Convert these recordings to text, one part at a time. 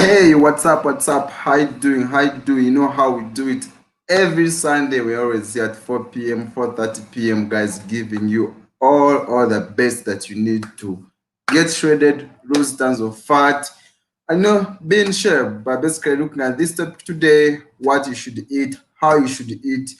Hey, what's up? What's up? How you doing? How you doing? You know how we do it every Sunday. We're always here at 4 p.m., 4:30 p.m. Guys, giving you all the best that you need to get shredded, lose tons of fat. I know being shared, but basically looking at this topic today, what you should eat, how you should eat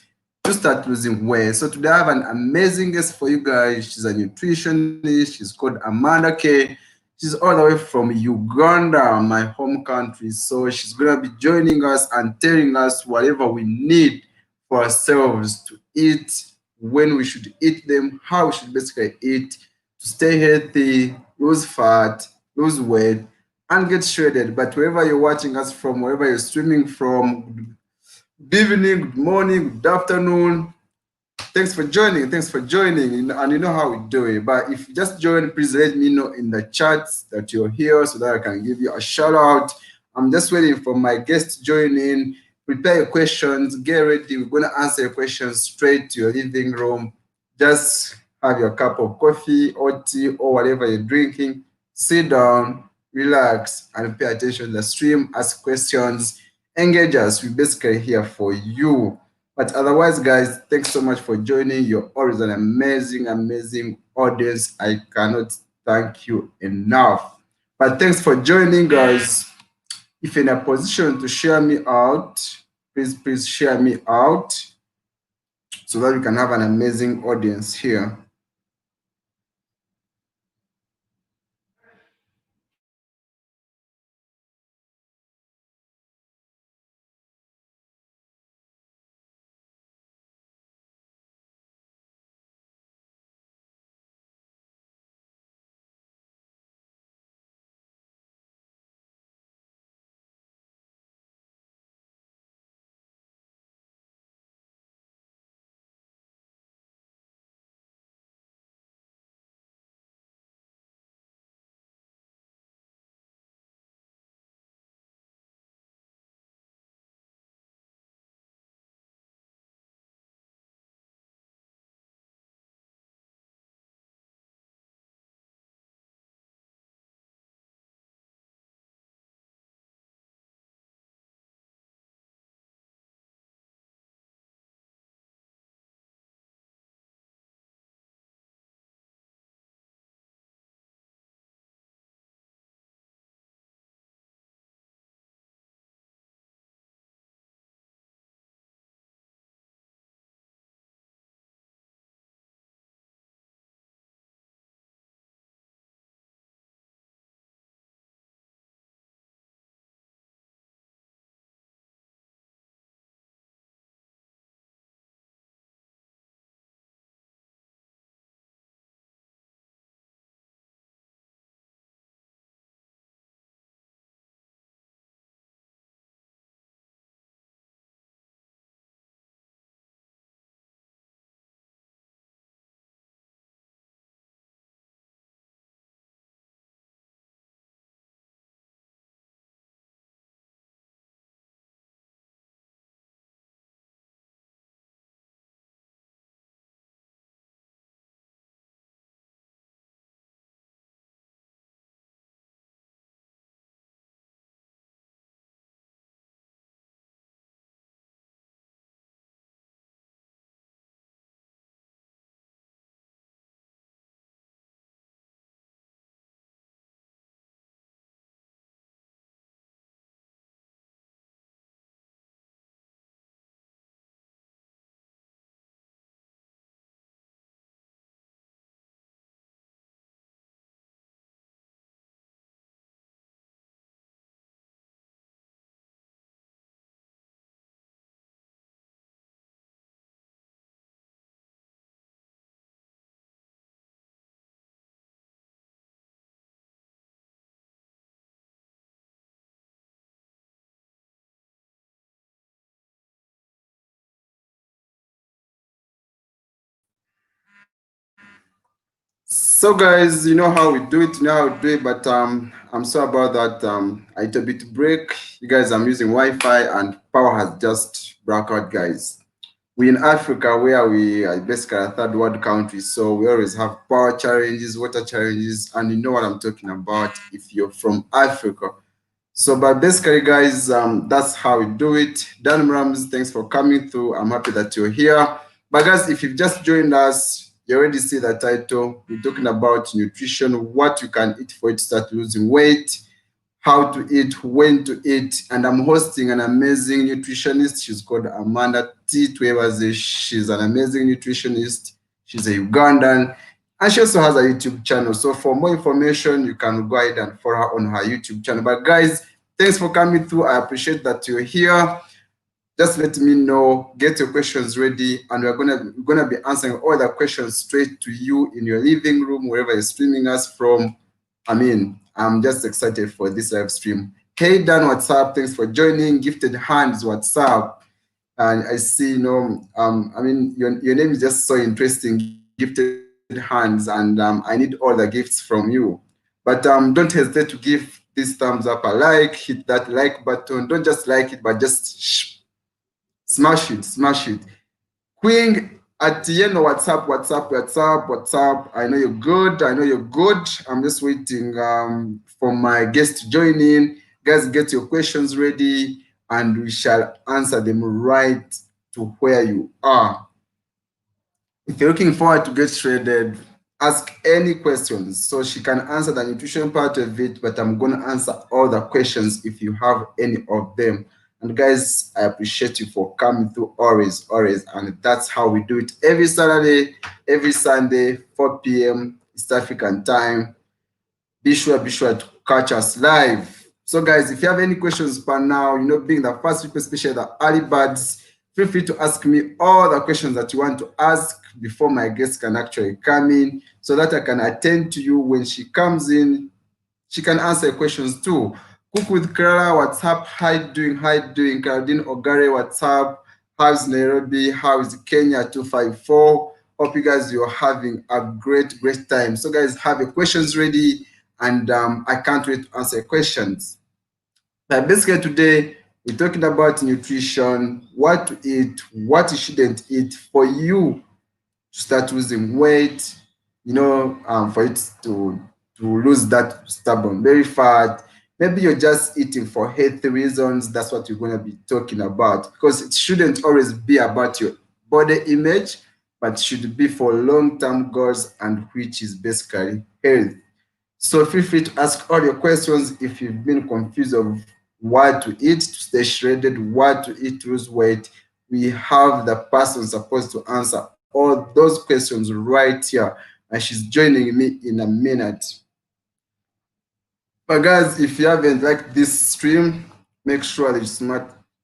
to start losing weight. So today I have an amazing guest for you guys. She's a nutritionist. She's called Amanda K. She's all the way from Uganda, my home country. So she's gonna be joining us and telling us whatever we need for ourselves to eat, when we should eat them, how we should basically eat to stay healthy, lose fat, lose weight, and get shredded. But wherever you're watching us from, wherever you're streaming from, good evening, good morning, good afternoon. Thanks for joining. Thanks for joining. And you know how we do it. But if you just join, please let me know in the chats that you're here so that I can give you a shout out. I'm just waiting for my guest to join in. Prepare your questions. Get ready. We're going to answer your questions straight to your living room. Just have your cup of coffee or tea or whatever you're drinking. Sit down, relax, and pay attention to the stream. Ask questions. Engage us. We're basically here for you. But otherwise, guys, thanks so much for joining. You're always an amazing audience. I cannot thank you enough. But thanks for joining, guys. If you're in a position to share me out, please share me out so that we can have an amazing audience here. So guys, you know how we do it, you know how we do it, but I'm sorry about that. I had a bit break. You guys, I'm using Wi-Fi and power has just broke out, guys. We in Africa where we are basically a third world country, so we always have power challenges, water challenges, and you know what I'm talking about if you're from Africa. So, but basically, guys, that's how we do it. Dan Rams, thanks for coming through. I'm happy that you're here. But guys, if you've just joined us, you already see the title. We're talking about nutrition, what you can eat for it to start losing weight, how to eat, when to eat. And I'm hosting an amazing nutritionist. She's called Amanda Twebaze. She's an amazing nutritionist. She's a Ugandan. And she also has a YouTube channel. So for more information, you can go ahead and follow her on her YouTube channel. But guys, thanks for coming through. I appreciate that you're here. Just let me know, get your questions ready, and we're gonna be answering all the questions straight to you in your living room, wherever you're streaming us from. I mean, I'm just excited for this live stream. Hey Dan, what's up? Thanks for joining. Gifted Hands, what's up? And I see, I mean, your name is just so interesting, Gifted Hands, and I need all the gifts from you. But don't hesitate to give this thumbs up a like, hit that like button. Don't just like it, but just smash it, smash it. Queen Atieno, what's up? I know you're good. I know you're good. I'm just waiting for my guest to join in. Guys, get your questions ready and we shall answer them right to where you are. If you're looking forward to get shredded, ask any questions. So she can answer the nutrition part of it, but I'm going to answer all the questions if you have any of them. And guys, I appreciate you for coming through always, always. And that's how we do it every Saturday, every Sunday, 4 p.m. East African time. Be sure to catch us live. So guys, if you have any questions per now, being the first people, especially the early birds, feel free to ask me all the questions that you want to ask before my guest can actually come in so that I can attend to you when she comes in. She can answer questions too. Cook with Clara, what's up? How you doing? Caroline Ogare, what's up? How's Nairobi? How is Kenya 254? Hope you guys you're having a great time. So guys, have your questions ready and I can't wait to answer questions. But basically today, we're talking about nutrition, what to eat, what you shouldn't eat for you to start losing weight, for it to lose that stubborn belly fat. Maybe you're just eating for healthy reasons. That's what we're going to be talking about because it shouldn't always be about your body image, but should be for long-term goals and which is basically health. So feel free to ask all your questions if you've been confused of what to eat to stay shredded, what to eat to lose weight. We have the person supposed to answer all those questions right here, and she's joining me in a minute. But guys, if you haven't liked this stream, make sure that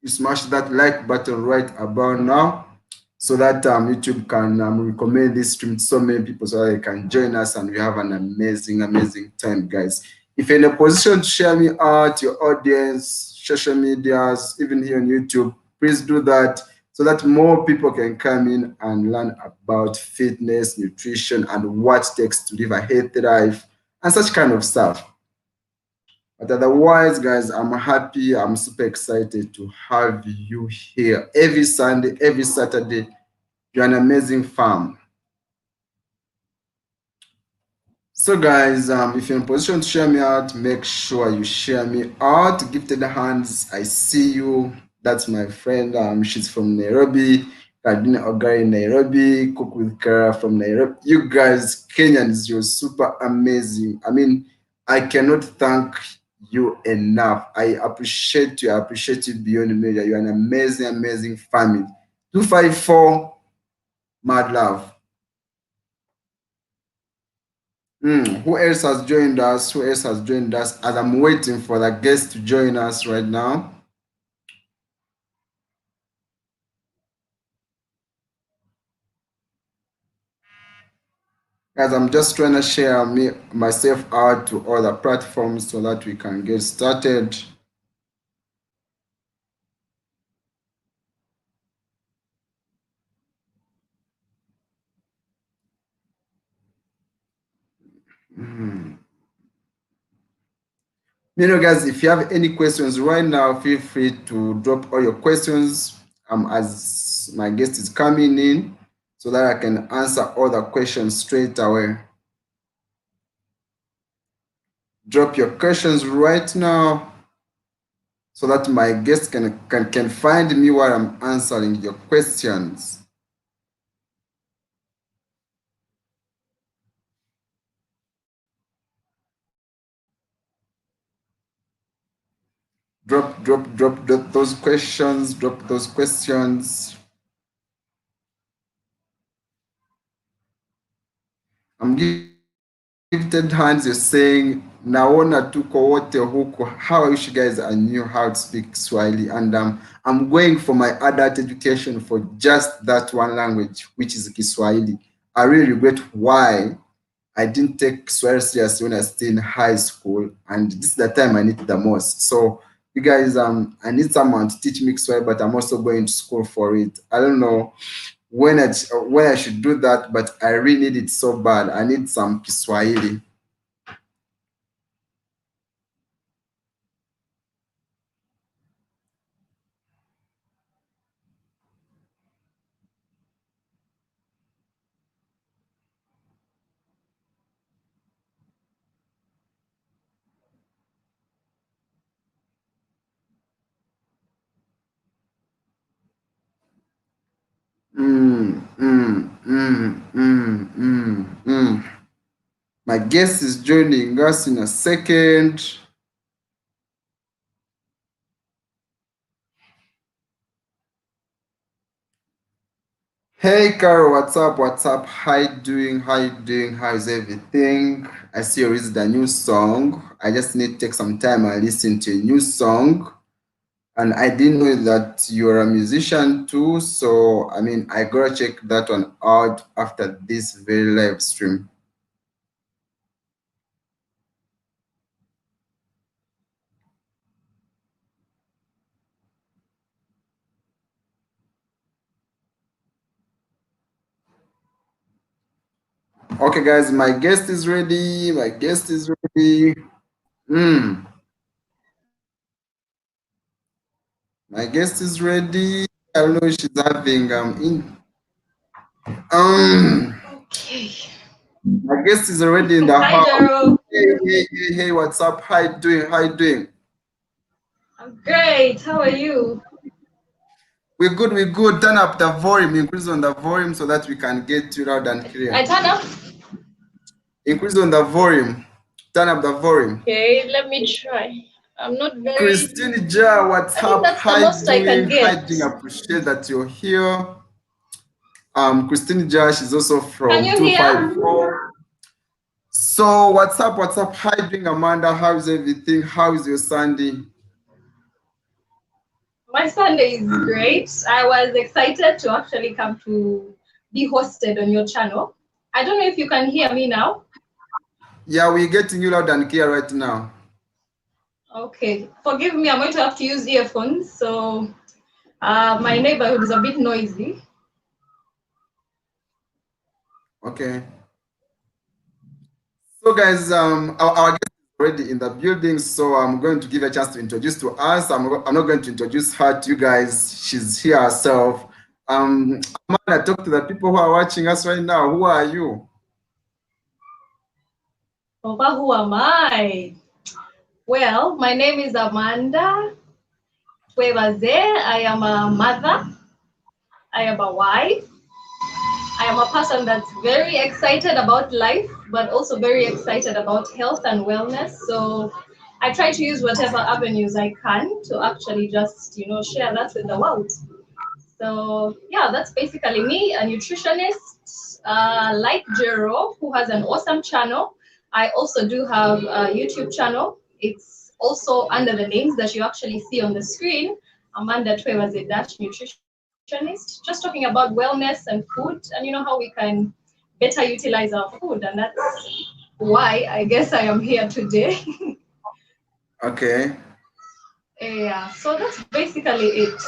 you smash that like button right about now so that YouTube can recommend this stream to so many people so that they can join us and we have an amazing time, guys. If you're in a position to share me out, your audience, social medias, even here on YouTube, please do that so that more people can come in and learn about fitness, nutrition, and what it takes to live a healthy life and such kind of stuff. But otherwise, guys, I'm happy. I'm super excited to have you here every Sunday, every Saturday. You're an amazing farm. So, guys, if you're in position to share me out, make sure you share me out. Gifted Hands, I see you. That's my friend. She's from Nairobi. Kadina Ogari, Nairobi. Cook with Kara from Nairobi. You guys, Kenyans, you're super amazing. I mean, I cannot thank you enough. I appreciate you. I appreciate you beyond measure. You're an amazing family. 254, mad love. Who else has joined us? As I'm waiting for the guest to join us right now. Guys, I'm just trying to share myself out to other platforms so that we can get started. Guys, if you have any questions right now, feel free to drop all your questions as my guest is coming in so that I can answer all the questions straight away. Drop your questions right now. so that my guests can find me while I'm answering your questions. Drop those questions, drop those questions. I'm gifted hands, you're saying naona tuko wote huku. How I wish you guys I knew how to speak Swahili, and I'm going for my adult education for just that one language, which is Kiswahili. I really regret why I didn't take Swahili seriously when I was still in high school, and this is the time I need it the most. So you guys, I need someone to teach me Swahili, but I'm also going to school for it. I don't know when I should do that, but I really need it so bad. I need some Kiswahili. Mm, mm, mm, mm, mm, mm. My guest is joining us in a second. Hey Carol, what's up? What's up? How you doing? How you doing? How's everything? I see you released a new song. I just need to take some time and listen to a new song. And I didn't know that you're a musician too. So I mean, I gotta check that one out after this very live stream. Okay, guys, my guest is ready. My guest is ready. Mm, my guest is ready. I don't know if she's having Okay. my guest is already in the Hi, house. Geros. Hey, what's up? How you doing? How you doing? I'm great. How are you? We're good, we're good. Turn up the volume, increase on the volume so that we can get you loud and I clear. turn up. Increase on the volume. Turn up the volume. Okay, let me try. I'm not very. Christine Ja, what's I think up? that's the How you most I doing? can How get. you doing? Appreciate that you're here. Christine Ja, she's also Can from you hear? 254. So what's up? What's up? How you doing, Amanda? How's everything? How is your Sunday? My Sunday is great. I was excited to actually come to be hosted on your channel. I don't know if you can hear me now. Yeah, we're getting you loud and clear right now. Okay, forgive me. I'm going to have to use earphones. So my neighborhood is a bit noisy. Okay. So guys, our guest is already in the building, so I'm going to give a chance to introduce to us. I'm not going to introduce her to you guys. She's here herself. Amanda, talk to the people who are watching us right now. Who are you? Papa, who am I? Well, my name is Amanda Twebaze. I am a mother. I am a wife. I am a person that's very excited about life, but also very excited about health and wellness. So I try to use whatever avenues I can to actually just, share that with the world. So yeah, that's basically me, a nutritionist, like Jero, who has an awesome channel. I also do have a YouTube channel. It's also under the names that you actually see on the screen. Amanda Twebaze Nutritionist, just talking about wellness and food, and how we can better utilize our food, and that's why I guess I am here today. Okay. Yeah, so that's basically it.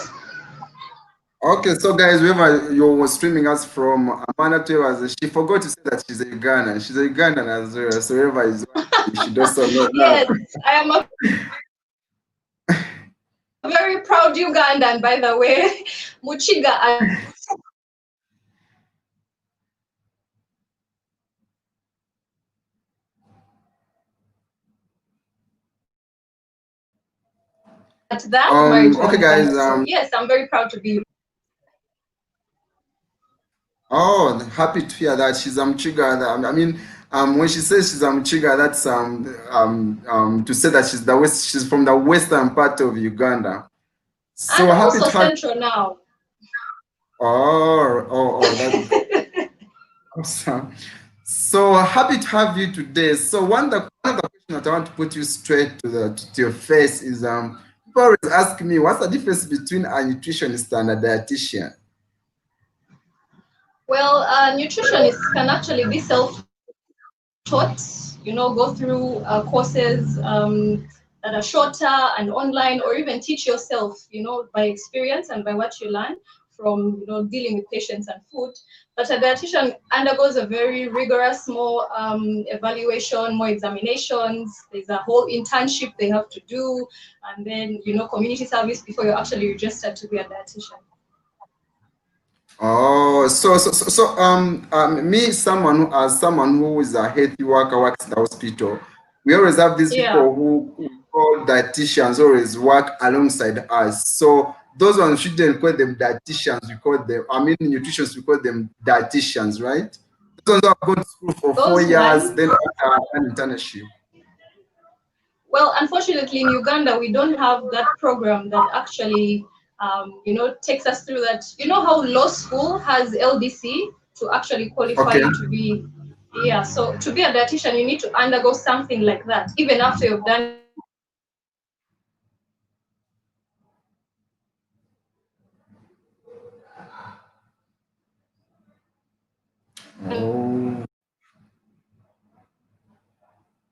Okay, so guys, whoever you were streaming us from, Amanda was she forgot to say that she's a Ugandan. She's a Ugandan as well. So whoever is watching, you should also know Yes, that. I am a very proud Ugandan, by the way. Muchiga. that, married to Okay, a guys. Muganda. So yes, I'm very proud to be. Oh, happy to hear that she's trigger. I mean, when she says she's trigger, that's to say that she's from the western part of Uganda. So And happy also to have. Central now. That's awesome. So happy to have you today. So one of the questions that I want to put you straight to your face is people always ask me what's the difference between a nutritionist and a dietitian. Well, nutritionists can actually be self-taught, go through courses that are shorter and online, or even teach yourself, by experience and by what you learn from, dealing with patients and food. But a dietitian undergoes a very rigorous, more evaluation, more examinations. There's a whole internship they have to do, and then, community service before you're actually registered to be a dietitian. Oh, me, someone who is a healthy worker, works in the hospital. We always have these Yeah. people who call dietitians, always work alongside us. So those ones shouldn't call them dietitians. We call them, nutritionists. We call them dietitians, right? Those ones who have gone to school for four Those years, ones. then after an internship. Well, unfortunately, in Uganda, we don't have that program that actually, takes us through that. You know how law school has LDC to actually qualify Okay. you to be, yeah. So to be a dietitian, you need to undergo something like that, even after you've done. Oh.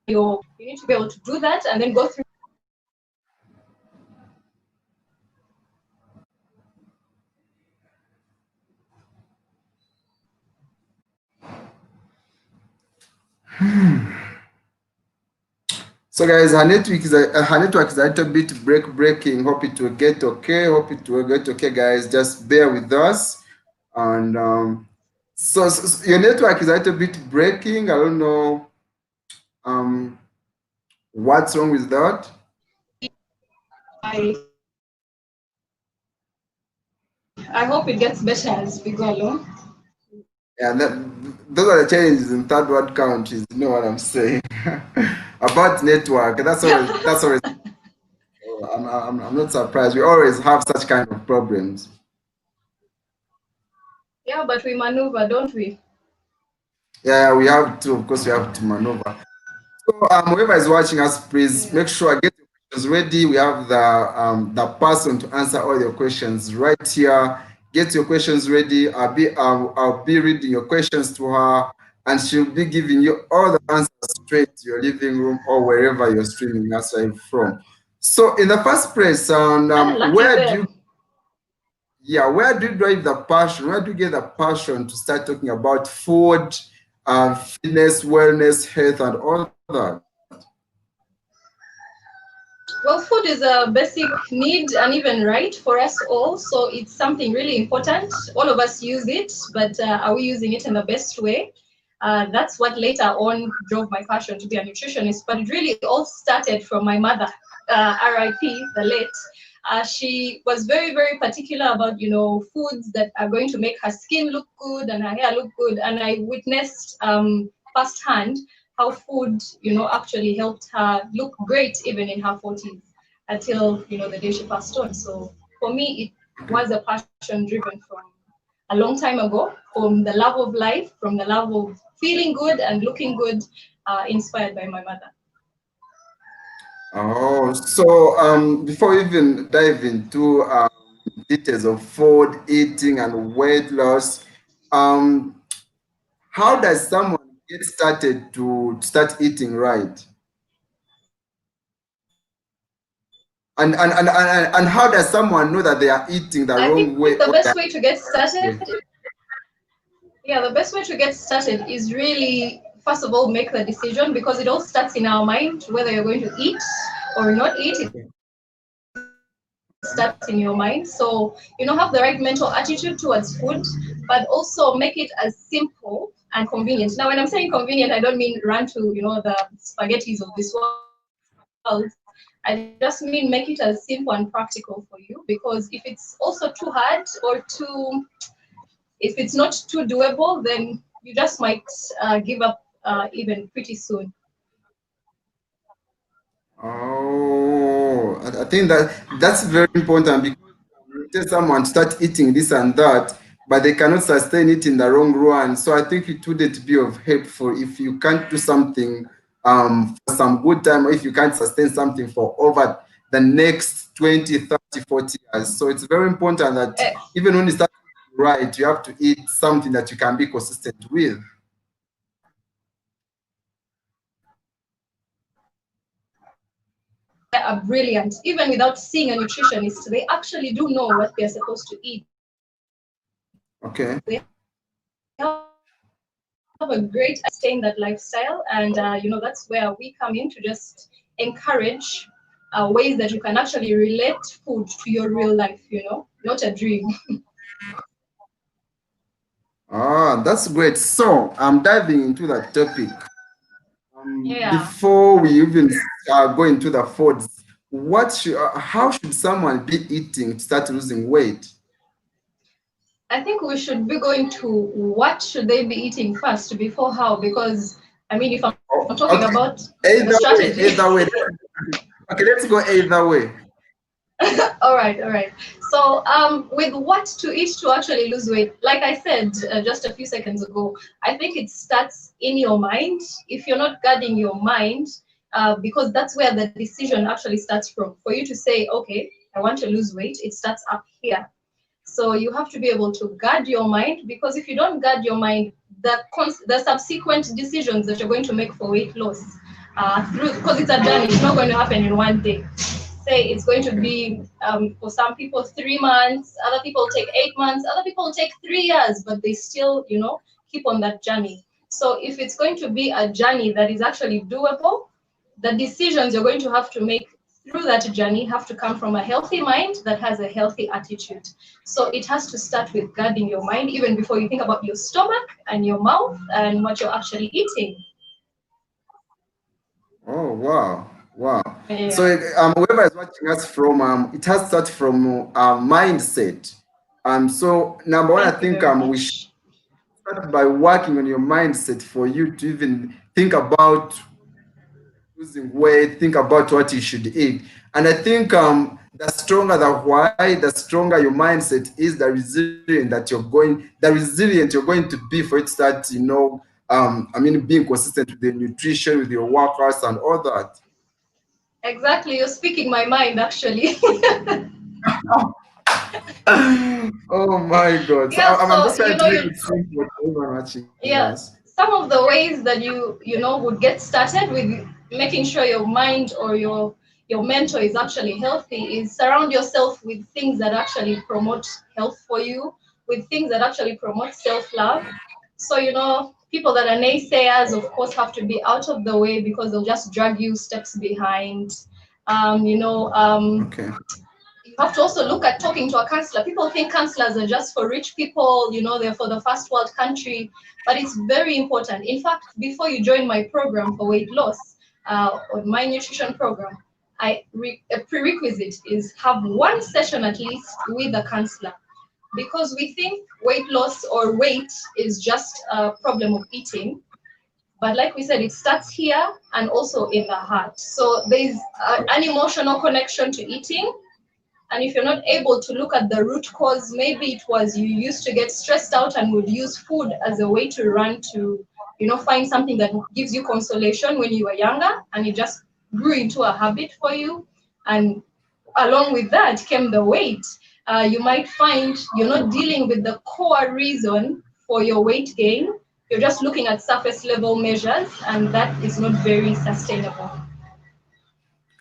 You need to be able to do that and then go through. So guys, her network is a little bit breaking. Hope it will get okay. Hope it will get okay, guys. Just bear with us. And so your network is a little bit breaking. I don't know um what's wrong with that. I I hope it gets better as we go along. Yeah, those are the challenges in third world countries. You know what I'm saying about network. That's always. I'm not surprised. We always have such kind of problems. Yeah, but we maneuver, don't we? Yeah, we have to. Of course, we have to maneuver. So, whoever is watching us, please Yeah. make sure get your questions ready. We have the person to answer all your questions right here. Get your questions ready. I'll be reading your questions to her, and she'll be giving you all the answers straight to your living room or wherever you're streaming us live from. So, in the first place, Lucky them. where do you drive the passion? Where do you get the passion to start talking about food, fitness, wellness, health, and all that? Well, food is a basic need and even right for us all. So it's something really important. All of us use it, but are we using it in the best way? That's what later on drove my passion to be a nutritionist. But it really all started from my mother, RIP, the late. She was very, very particular about, foods that are going to make her skin look good and her hair look good. And I witnessed firsthand how food, actually helped her look great even in her 40s until, the day she passed on. So for me, it was a passion driven from a long time ago, from the love of life, from the love of feeling good and looking good, inspired by my mother. Oh, so before we even dive into details of food, eating, and weight loss, um, how Yeah. does someone get started to start eating right? And how does someone know that they are eating the I think wrong way the or best the way to get right started, way? yeah, the best way to get started is really, first of all, make the decision because it all starts in our mind, whether you're going to eat or not eat. It starts in your mind. So, have the right mental attitude towards food, but also make it as simple and convenient. Now, when I'm saying convenient, I don't mean run to, the spaghettis of this world. I mean I just mean make it as simple and practical for you, because if it's also too hard or too, if it's not too doable, then you just might give up even pretty soon. Oh, I think that's very important because you tell someone to start eating this and that, but they cannot sustain it in the long run. So I think it wouldn't be of helpful if you can't do something for some good time, or if you can't sustain something for over the next 20, 30, 40 years. So it's very important that Eh, even when you start right, you have to eat something that you can be consistent with. They are brilliant. Even without seeing a nutritionist, they actually do know what they're supposed to eat. Okay. They have a great sustain that lifestyle, and that's where we come in to just encourage ways that you can actually relate food to your real life. Not a dream. Ah, that's great. So I'm diving into that topic. Yeah. Before we even go into the foods, how should someone be eating to start losing weight? I think we should be going to what should they be eating first before how, because I mean, if I'm talking Oh, about okay, the either way, strategy. either way. Okay, let's go either way. All right. So, with what to eat to actually lose weight, like I said just a few seconds ago, I think it starts in your mind. If you're not guarding your mind, because that's where the decision actually starts from. For you to say, okay, I want to lose weight, it starts up here. So you have to be able to guard your mind, because if you don't guard your mind, the subsequent decisions that you're going to make for weight loss, through, because it's a journey, it's not going to happen in one day. Say it's going to Okay. be for some people 3 months, other people take 8 months, other people take 3 years, but they still, keep on that journey. So if it's going to be a journey that is actually doable, the decisions you're going to have to make through that journey have to come from a healthy mind that has a healthy attitude. So it has to start with guarding your mind even before you think about your stomach and your mouth and what you're actually eating. Oh, wow. Wow. So Yeah, whoever is watching us from, it has to start from mindset. So number one, I thank you think very we should much. start by working on your mindset for you to even think about losing weight, think about what you should eat. And I think the stronger the why, the stronger your mindset is, the resilient you're going to be for it to start, being consistent with the nutrition, with your workouts and all that. Exactly, you're speaking my mind actually. Oh my God. So Yeah, I'm so just trying to make it simple for everyone watching yeah, us. some of the ways that you would get started with making sure your mind or your mentor is actually healthy is surround yourself with things that actually promote health for you, with things that actually promote self-love. So people that are naysayers, of course, have to be out of the way, because they'll just drag you steps behind. um, you know um, Okay. you have to also look at talking to a counselor. People think counselors are just for rich people, they're for the first world country, but it's very important. In fact, before you join my program for weight loss, or my nutrition program, a prerequisite is have one session at least with a counselor, because we think weight loss or weight is just a problem of eating. But like we said, it starts here and also in the heart. So there's an emotional connection to eating, and if you're not able to look at the root cause, maybe it was you used to get stressed out and would use food as a way to run to, find something that gives you consolation when you were younger, and it just grew into a habit for you. And along with that came the weight. You might find you're not dealing with the core reason for your weight gain. You're just looking at surface level measures, and that is not very sustainable.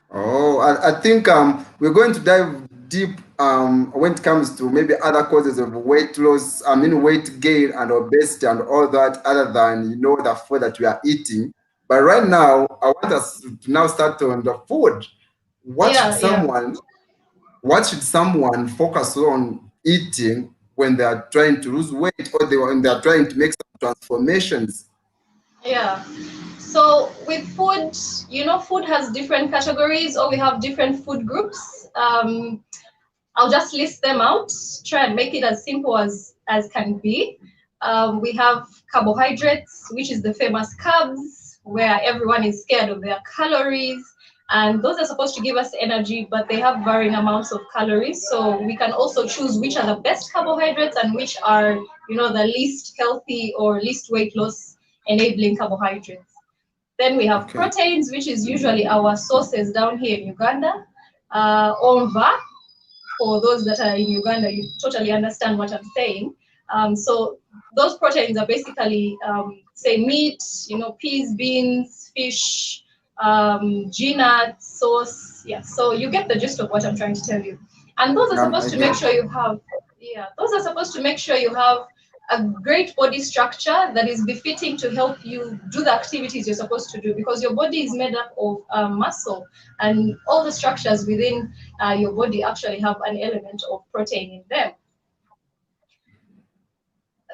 Oh, I think we're going to dive deep when it comes to maybe other causes of weight loss, weight gain and obesity and all that, other than the food that we are eating. But right now, I want us to now start on the food. What should Yeah, yeah. someone what should someone focus on eating when they are trying to lose weight, or when they are trying to make some transformations? Yeah. So with food, food has different categories, or we have different food groups. I'll just list them out, try and make it as simple as can be. We have carbohydrates, which is the famous carbs, where everyone is scared of their calories. And those are supposed to give us energy, but they have varying amounts of calories. So we can also choose which are the best carbohydrates and which are, the least healthy or least weight loss enabling carbohydrates. Then we have Okay. proteins, which is usually our sources down here in Uganda. Onva, for those that are in Uganda, you totally understand what I'm saying. So those proteins are basically, say, meat, peas, beans, fish, nuts, sauce. Yeah, so you get the gist of what I'm trying to tell you. And those are I supposed to make get sure you have, those are supposed to make sure you have a great body structure that is befitting to help you do the activities you're supposed to do, because your body is made up of muscle, and all the structures within your body actually have an element of protein in them.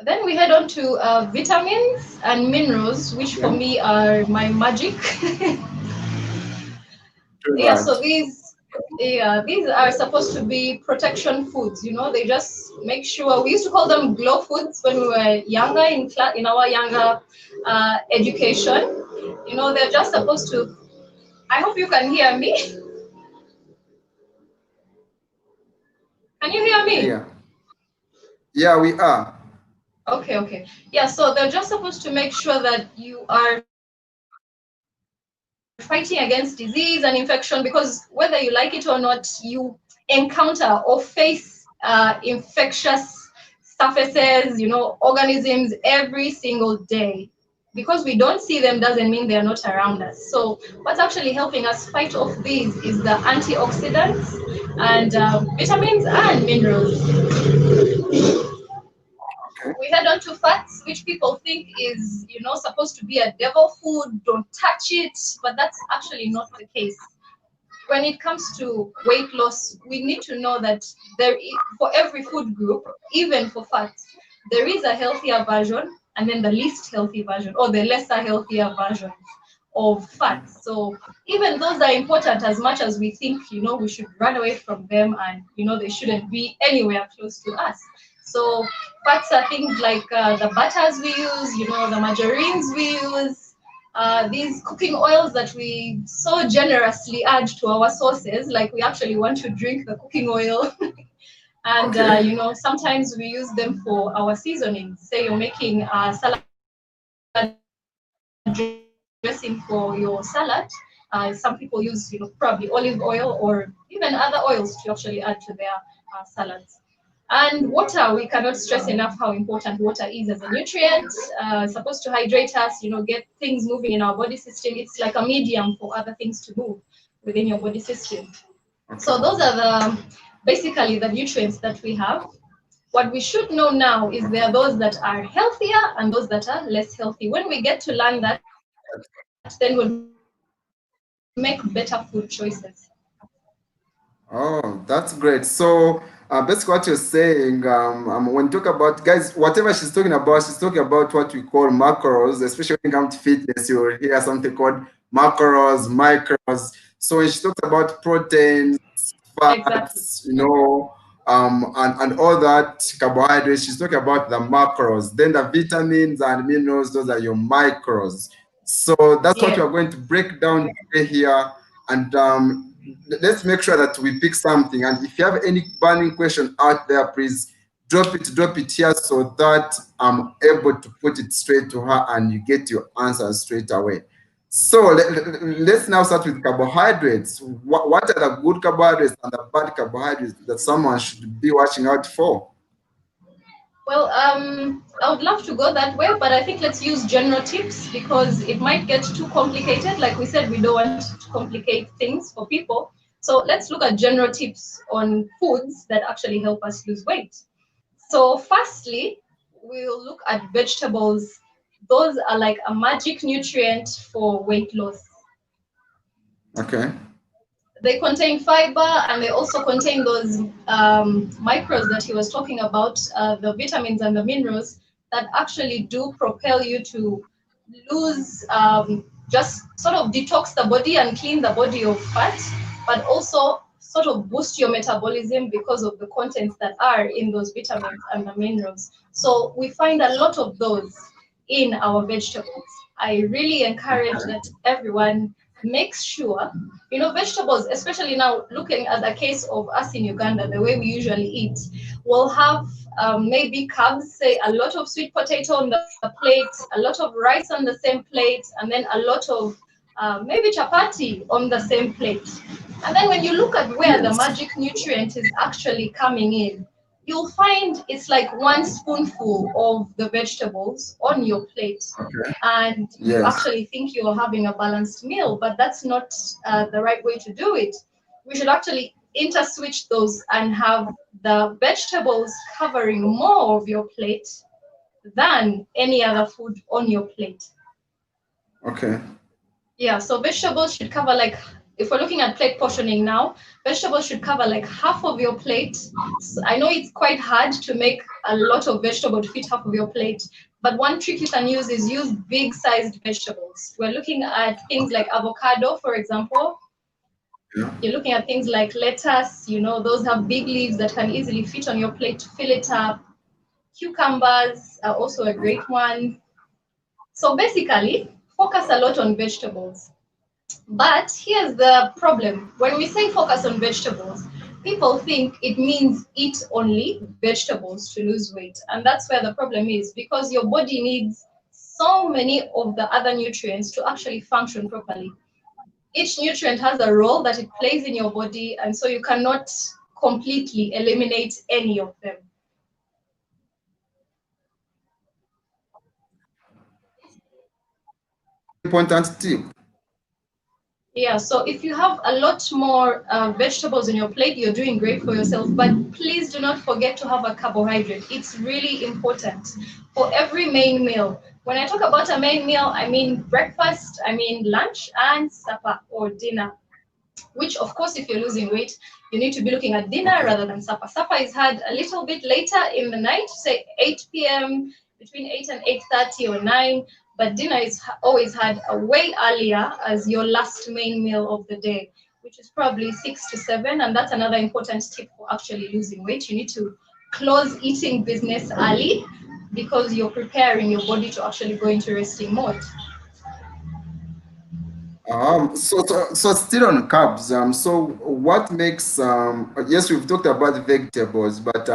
Then we head on to vitamins and minerals, which for okay. me are my magic. Too Yeah, bad. so these are supposed to be protection foods. They just make sure. We used to call them glow foods when we were younger, in our younger education. They're just supposed to. I hope you can hear me. Can you hear me? Yeah. Yeah, we are. Okay, okay. Yeah, so they're just supposed to make sure that you are fighting against disease and infection, because whether you like it or not, you encounter or face infectious surfaces, organisms every single day. Because we don't see them doesn't mean they're not around us. So what's actually helping us fight off these is the antioxidants and vitamins and minerals. Okay. We head on to fats, which people think is, supposed to be a devil food, don't touch it, but that's actually not the case. When it comes to weight loss, we need to know that for every food group, even for fats, there is a healthier version and then the least healthy version, or the lesser healthier version of fats. So even those are important as much as we think, we should run away from them, and, they shouldn't be anywhere close to us. So fats are things like the butters we use, the margarines we use, these cooking oils that we so generously add to our sauces, like we actually want to drink the cooking oil. And, Okay. sometimes we use them for our seasonings. Say you're making salad dressing for your salad. Some people use, probably olive oil or even other oils to actually add to their salads. And water, we cannot stress enough how important water is as a nutrient, supposed to hydrate us, get things moving in our body system. It's like a medium for other things to move within your body system. So Okay. those are basically the nutrients that we have. What we should know now is there Okay. are those that are healthier and those that are less healthy. When we get to learn that, then we'll make better food choices. Oh, that's great. So, basically, what you're saying, when you talk about guys, whatever she's talking about what we call macros, especially when it comes to fitness, you'll hear something called macros, micros. So, when she talks about proteins, Exactly. fats, and all that carbohydrates, she's talking about the macros. Then the vitamins and minerals, those are your micros. So, that's what we Yes. are going to break down today here. And let's make sure that we pick something. And if you have any burning question out there, please drop it here so that I'm able to put it straight to her and you get your answers straight away. So let's now start with carbohydrates. What are the good carbohydrates and the bad carbohydrates that someone should be watching out for? Well, I would love to go that way, but I think let's use general tips because it might get too complicated. Like we said, we don't want to complicate things for people. So let's look at general tips on foods that actually help us lose weight. So firstly, we'll look at vegetables. Those are like a magic nutrient for weight loss. Okay. They contain fiber and they also contain those micros that he was talking about, the vitamins and the minerals that actually do propel you to lose just sort of detox the body and clean the body of fat, but also sort of boost your metabolism because of the contents that are in those vitamins and the minerals. So we find a lot of those in our vegetables. I really encourage that everyone makes sure, vegetables, especially now looking at the case of us in Uganda, the way we usually eat, we'll have maybe carbs, say a lot of sweet potato on the plate, a lot of rice on the same plate, and then a lot of maybe chapati on the same plate. And then when you look at where the Yes. magic nutrient is actually coming in, you'll find it's like one spoonful of the vegetables on your plate. Okay. And you Yes. actually think you're having a balanced meal, but that's not the right way to do it. We should actually interswitch those and have the vegetables covering more of your plate than any other food on your plate. Okay. Yeah, so vegetables should cover like, if we're looking at plate portioning now, vegetables should cover like half of your plate. So I know it's quite hard to make a lot of vegetable to fit half of your plate, but one trick you can use is use big sized vegetables. We're looking at things like avocado, for example. Yeah. You're looking at things like lettuce, those have big leaves that can easily fit on your plate to fill it up. Cucumbers are also a great one. So basically, focus a lot on vegetables. But here's the problem. When we say focus on vegetables, people think it means eat only vegetables to lose weight. And that's where the problem is, because your body needs so many of the other nutrients to actually function properly. Each nutrient has a role that it plays in your body, and so you cannot completely eliminate any of them. Important tip. Yeah, so if you have a lot more vegetables on your plate, you're doing great for yourself. But please do not forget to have a carbohydrate. It's really important for every main meal. When I talk about a main meal, I mean breakfast, I mean lunch, and supper or dinner. Which, of course, if you're losing weight, you need to be looking at dinner Okay. rather than supper. Supper is had a little bit later in the night, say 8 p.m., between 8 and 8:30 or 9. But dinner is always had a way earlier as your last main meal of the day, which is probably 6 to 7. And that's another important tip for actually losing weight. You need to close eating business early because you're preparing your body to actually go into resting mode. So still on carbs. So what makes yes, we've talked about vegetables, but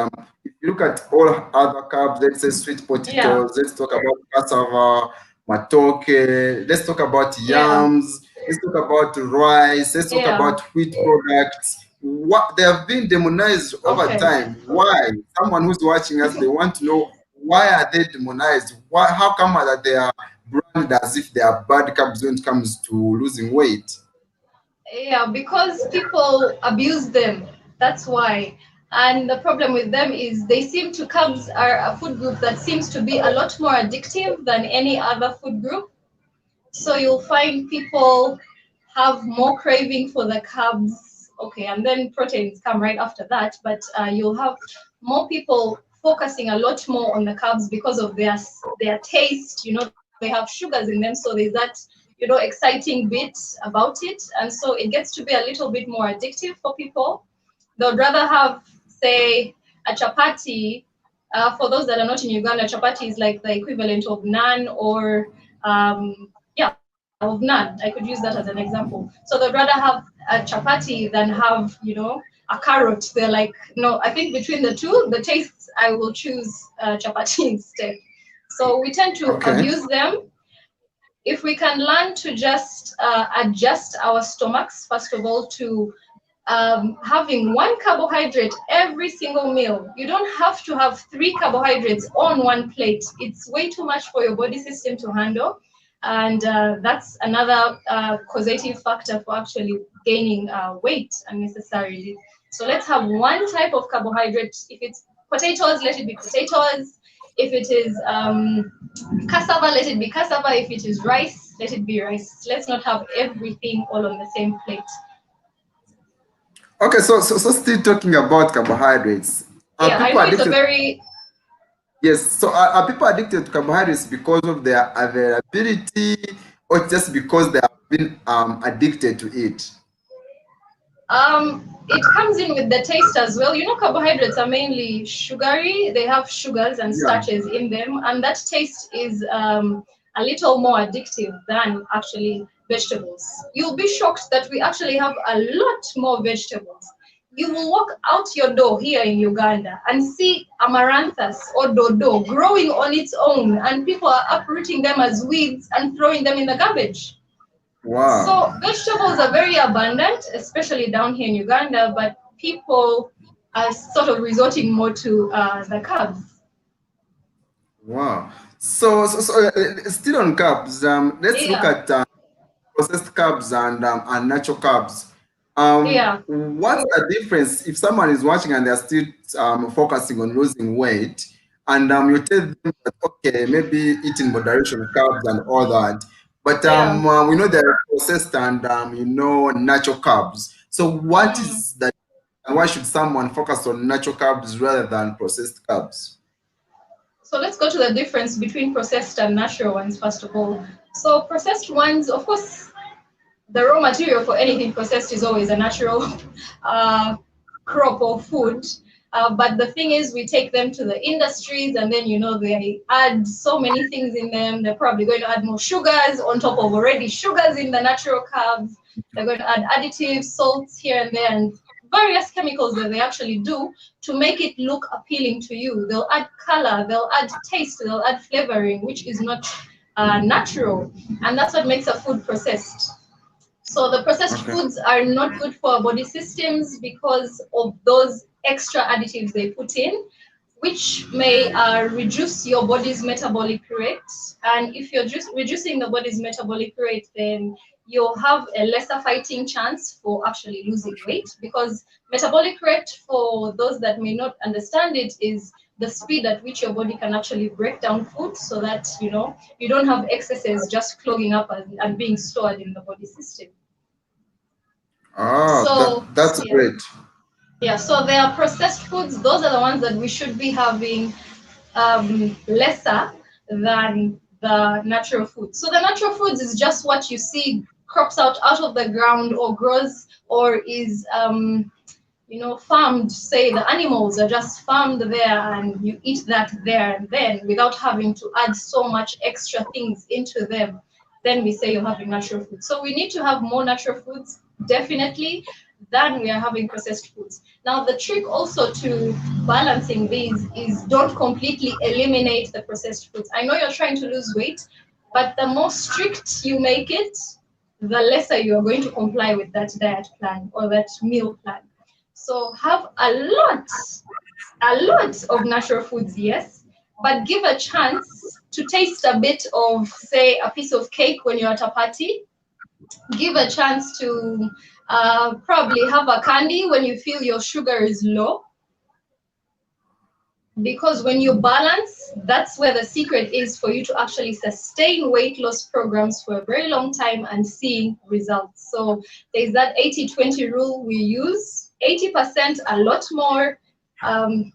if you look at all other carbs, let's say sweet Yeah, potatoes, let's talk about cassava, matoke, let's talk about yeah, yams, let's talk about rice, let's talk yeah. about wheat products. What they have been demonized over Okay. time. Why? Someone who's watching us, they want to know why are they demonized? Why? How come that they are branded as if they are bad carbs when it comes to losing weight? Yeah, because people abuse them. That's why. And the problem with them is carbs are a food group that seems to be a lot more addictive than any other food group. So you'll find people have more craving for the carbs. Okay, and then proteins come right after that. But you'll have more people focusing a lot more on the carbs because of their taste. They have sugars in them, so there's that exciting bit about it, and so it gets to be a little bit more addictive for people. They'd rather have, say, a chapati. For those that are not in Uganda, chapati is like the equivalent of naan or yeah, of naan. I could use that as an example. So they'd rather have a chapati than have, a carrot. They're like, no, I think between the two, the tastes, I will choose chapati instead. So we tend to Okay. abuse them. If we can learn to just adjust our stomachs, first of all, to having one carbohydrate every single meal. You don't have to have three carbohydrates on one plate. It's way too much for your body system to handle. And that's another causative factor for actually gaining weight unnecessarily. So let's have one type of carbohydrate. If it's potatoes, let it be potatoes. If it is cassava, let it be cassava. If it is rice, let it be rice. Let's not have everything all on the same plate. Okay, so still talking about carbohydrates. Are Yeah, I people know it's a addicted? very, Yes. So are people addicted to carbohydrates because of their availability, or just because they have been addicted to it? It comes in with the taste as well. You know, carbohydrates are mainly sugary. They have sugars and Yeah. starches in them, and that taste is a little more addictive than actually vegetables. You'll be shocked that we actually have a lot more vegetables. You will walk out your door here in Uganda and see amaranthus or dodo growing on its own, and people are uprooting them as weeds and throwing them in the garbage. Wow. So vegetables are very abundant, especially down here in Uganda, but people are sort of resorting more to the carbs. Wow. So still on carbs, let's look Yeah, at processed carbs and natural carbs. yeah. What's the difference if someone is watching and they're still focusing on losing weight, and you tell them that okay, maybe eat in moderation carbs and all that, but Yeah. we know there are processed and natural carbs. So what Mm. is that? And why should someone focus on natural carbs rather than processed carbs? So let's go to the difference between processed and natural ones first of all. So processed ones, of course, the raw material for anything processed is always a natural uh, crop or food. But the thing is, we take them to the industries and then, you know, they add so many things in them. They're probably going to add more sugars on top of already sugars in the natural carbs. They're going to add additives, salts here and there, and various chemicals that they actually do to make it look appealing to you. They'll add color, they'll add taste, they'll add flavoring, which is not natural. And that's what makes a food processed. So the processed Okay. foods are not good for our body systems because of those extra additives they put in, which may reduce your body's metabolic rate. And if you're just reducing the body's metabolic rate, then you'll have a lesser fighting chance for actually losing weight, because metabolic rate, for those that may not understand it, is the speed at which your body can actually break down food so that, you know, you don't have excesses just clogging up and being stored in the body system. Oh, So that's yeah, great. yeah. So there are processed foods. Those are the ones that we should be having lesser than the natural foods. So the natural foods is just what you see crops out of the ground or grows or is you know, farmed. Say the animals are just farmed there and you eat that there and then without having to add so much extra things into them. Then we say you're having natural food. So we need to have more natural foods, definitely, than we are having processed foods. Now, the trick also to balancing these is don't completely eliminate the processed foods. I know you're trying to lose weight, but the more strict you make it, the lesser you are going to comply with that diet plan or that meal plan. So have a lot of natural foods, yes, but give a chance to taste a bit of, say, a piece of cake when you're at a party. Give a chance to probably have a candy when you feel your sugar is low, because when you balance, that's where the secret is for you to actually sustain weight loss programs for a very long time and seeing results. So there's that 80-20 rule we use. 80% a lot more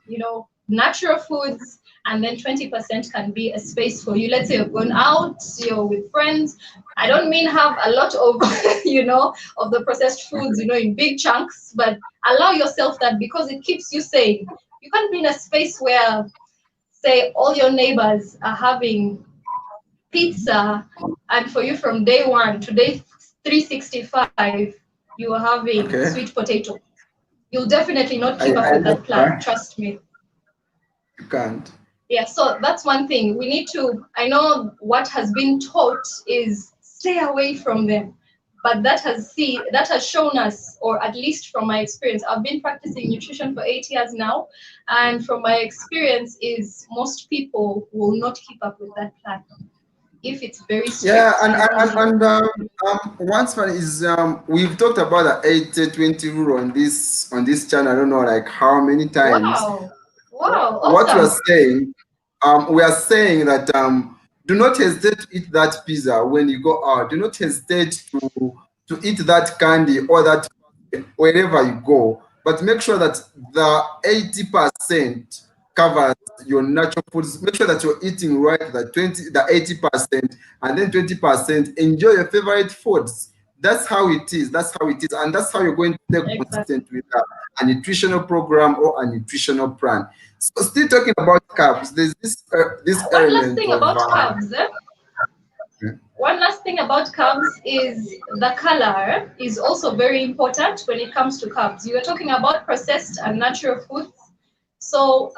you know, natural foods, and then 20% can be a space for you. Let's say you're going out, you're with friends. I don't mean have a lot of you know, of the processed foods, you know, in big chunks, but allow yourself that, because it keeps you sane. You can't be in a space where, say, all your neighbors are having pizza, and for you from day one to day 365, you are having Okay. sweet potato. You'll definitely not keep up I with that plan, understand. trust me. You can't. Yeah, so that's one thing. We need to, I know what has been taught is stay away from them. But that has shown us, or at least from my experience, I've been practicing nutrition for 8 years now, and from my experience is most people will not keep up with that plan if it's very Yeah, strict and and and, easy. and once one is we've talked about the 80-20 rule on this channel. I don't know like how many times. Wow. Wow, What we are awesome. saying, we are saying that do not hesitate to eat that pizza when you go out. Do not hesitate to eat that candy or that wherever you go. But make sure that the 80% covers your natural foods. Make sure that you're eating right, the 80%, and then 20% enjoy your favorite foods. That's how it is. That's how it is, and that's how you're going to stay Exactly. consistent with a nutritional program or a nutritional plan. So, still talking about carbs, there's this One last element thing of about carbs. One last thing about carbs is the color is also very important when it comes to carbs. You are talking about processed and natural foods. So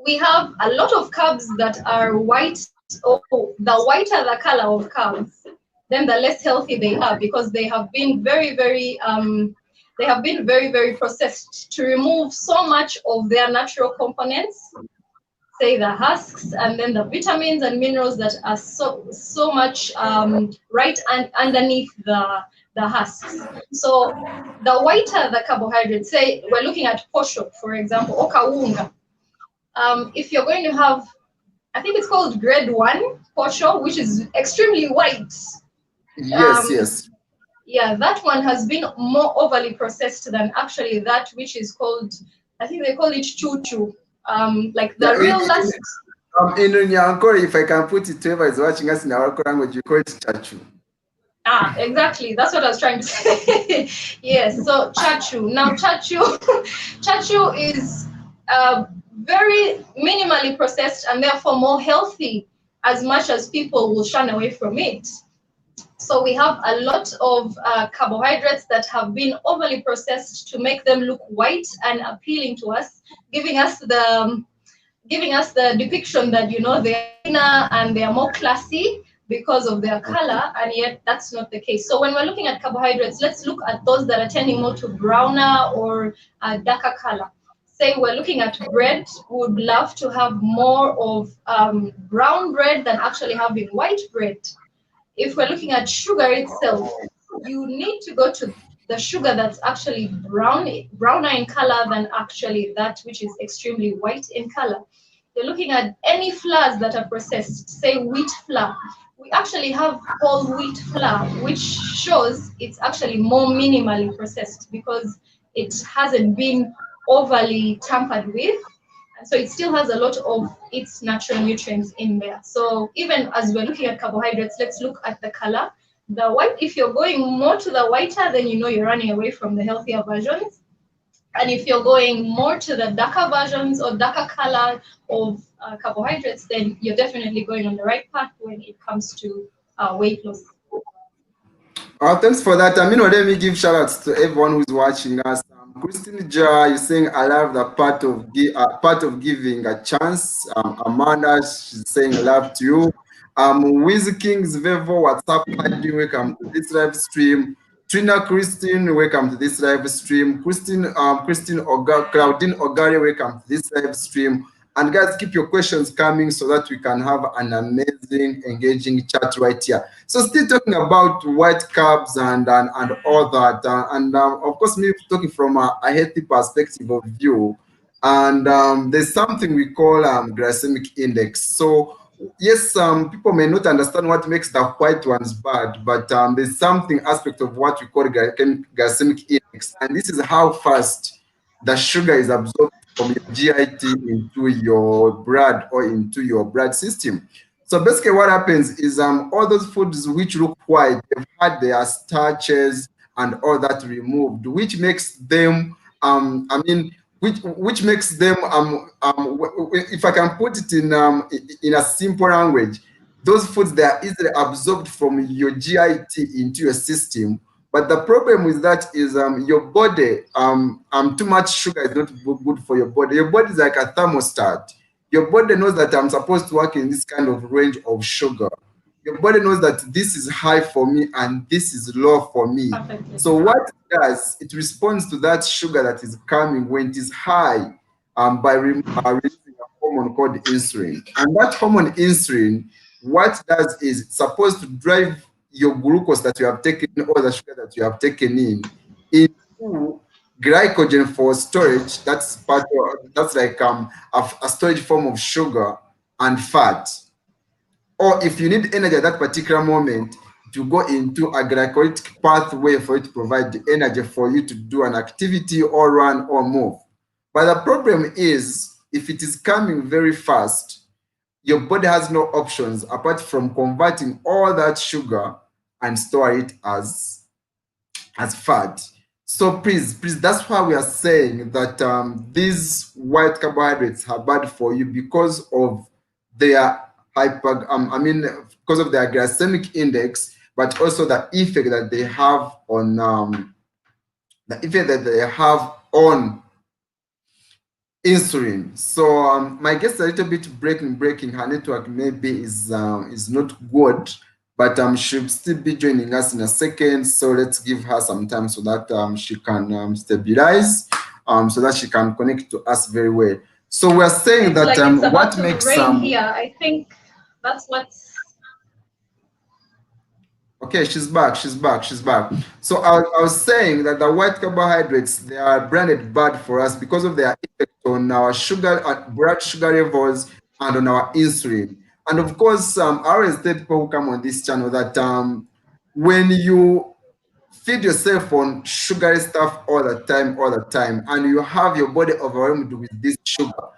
we have a lot of carbs that are white. Oh, the whiter the color of carbs, then the less healthy they are because they have been very processed to remove so much of their natural components, say the husks, and then the vitamins and minerals that are so much right and underneath the husks. So the whiter the carbohydrates, say we're looking at posho, for example, or kawunga. If you're going to have, I think it's called grade 1 posho, which is extremely white. yes, Um, yes. yeah, that one has been more overly processed than actually that which is called, I think they call it chuchu. Like Yeah, the real last. in Nyankore, if I can put it, whoever is watching us in our local language, you call it chachu. Ah, exactly. That's what I was trying to say. Yes. So chachu. Now chachu, chachu is very minimally processed and therefore more healthy, as much as people will shun away from it. So we have a lot of carbohydrates that have been overly processed to make them look white and appealing to us, giving us the depiction that they are thinner and they are more classy because of their Okay. color, and yet that's not the case. So when we're looking at carbohydrates, let's look at those that are tending more to browner or darker color. Say we're looking at bread, we would love to have more of brown bread than actually having white bread. If we're looking at sugar itself, you need to go to the sugar that's actually browner in color than actually that which is extremely white in color. You're looking at any flours that are processed, say wheat flour. We actually have whole wheat flour, which shows it's actually more minimally processed because it hasn't been overly tampered with. And so it still has a lot of its natural nutrients in there. So even as we're looking at carbohydrates, let's look at the color. The white, if you're going more to the whiter, then you're running away from the healthier versions. And if you're going more to the darker versions or darker color of carbohydrates, then you're definitely going on the right path when it comes to weight loss. Thanks for that. I mean, let me give shout outs to everyone who's watching us. Christine Jar, you're saying I love the part of giving a chance. Amanda, she's saying I love to you. Wiz Kings Vevo, what's up? How you doing? Welcome to this live stream. Trina Christine, welcome to this live stream. Claudine Ogari, welcome to this live stream. And guys, keep your questions coming so that we can have an amazing, engaging chat right here. So still talking about white carbs and all that, and of course, me talking from a healthy perspective of view, and there's something we call glycemic index. So yes, people may not understand what makes the white ones bad, but there's something aspect of what we call glycemic index, and this is how fast the sugar is absorbed from your GIT into your blood or into your blood system. So basically what happens is all those foods which look white, they've had their starches and all that removed, which makes them I mean which makes them if I can put it in a simple language, those foods they are easily absorbed from your GIT into your system. But the problem with that is your body, too much sugar is not good for your body. Your body is like a thermostat. Your body knows that I'm supposed to work in this kind of range of sugar. Your body knows that this is high for me and this is low for me. Perfectly. So what it does, it responds to that sugar that is coming when it is high by releasing a hormone called insulin. And that hormone insulin, what it does is it's supposed to drive your glucose that you have taken or the sugar that you have taken into glycogen for storage. That's like a storage form of sugar and fat. Or if you need energy at that particular moment, to go into a glycolytic pathway for it to provide the energy for you to do an activity or run or move. But the problem is if it is coming very fast, your body has no options apart from converting all that sugar and store it as fat. So please, that's why we are saying that these white carbohydrates are bad for you because of their because of their glycemic index, but also the effect that they have on insulin. So my guess a little bit breaking. Her network maybe is not good, but she'll still be joining us in a second. So let's give her some time so that she can stabilize, so that she can connect to us very well. So we're saying Seems that like it's about what to makes rain here. I think that's what's. Okay, she's back. So I was saying that the white carbohydrates, they are branded bad for us because of their effect on our blood sugar levels and on our insulin. And of course, I always tell people who come on this channel that when you feed yourself on sugary stuff all the time, and you have your body overwhelmed with this sugar,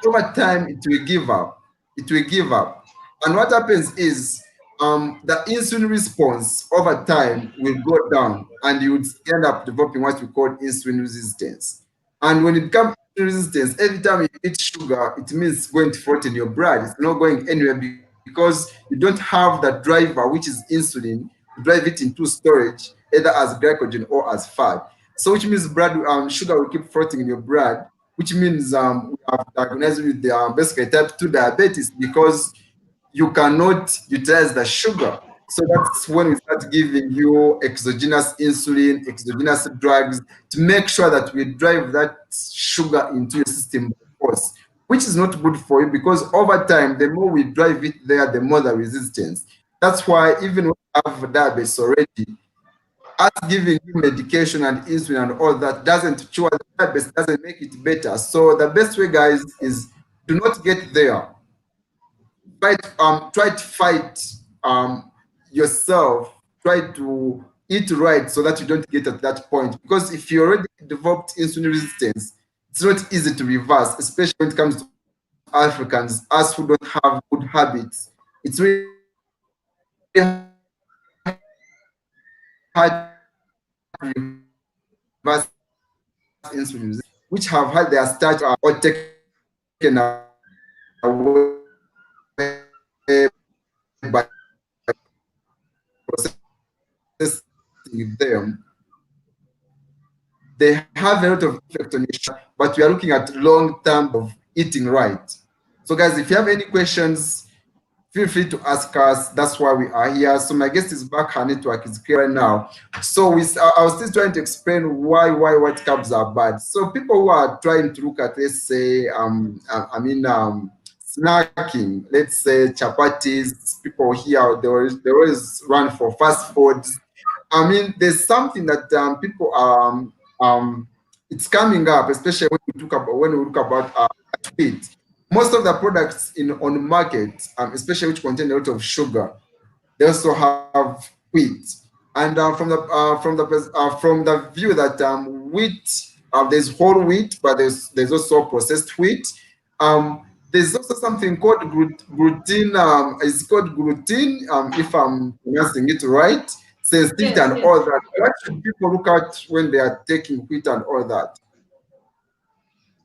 over time it will give up. It will give up. And what happens is the insulin response over time will go down, and you would end up developing what we call insulin resistance. And when it becomes insulin resistance, every time you eat sugar, it means it's going to float in your blood. It's not going anywhere because you don't have the driver, which is insulin, to drive it into storage, either as glycogen or as fat. So which means blood sugar will keep floating in your blood, which means we have diagnosed with the basically type 2 diabetes because you cannot utilize the sugar. So that's when we start giving you exogenous insulin, exogenous drugs to make sure that we drive that sugar into your system by force, which is not good for you because over time, the more we drive it there, the more the resistance. That's why even when you have diabetes already, us giving you medication and insulin and all that doesn't cure the diabetes, doesn't make it better. So the best way, guys, is do not get there. Try to fight yourself. Try to eat right so that you don't get at that point. Because if you already developed insulin resistance, it's not easy to reverse, especially when it comes to Africans, us who don't have good habits. It's really hard to reverse insulin resistance, which have had their start or taken away by processing them. They have a lot of effect on your sugar, but we are looking at long term of eating right. So, guys, if you have any questions, feel free to ask us. That's why we are here. So my guest is back. Her network is clear right now. So I was still trying to explain why white carbs are bad. So people who are trying to look at, let's say, snacking, let's say chapatis. People here they always run for fast foods. I mean, there's something that people it's coming up, especially when we look about wheat. Most of the products in on the market, especially which contain a lot of sugar, they also have wheat. And from the view that wheat, there's whole wheat, but there's also processed wheat. There's also something called gluten. It's called gluten, if I'm pronouncing it right. Sensitivity Yes, and yes. all that. What should people look at when they are taking wheat and all that?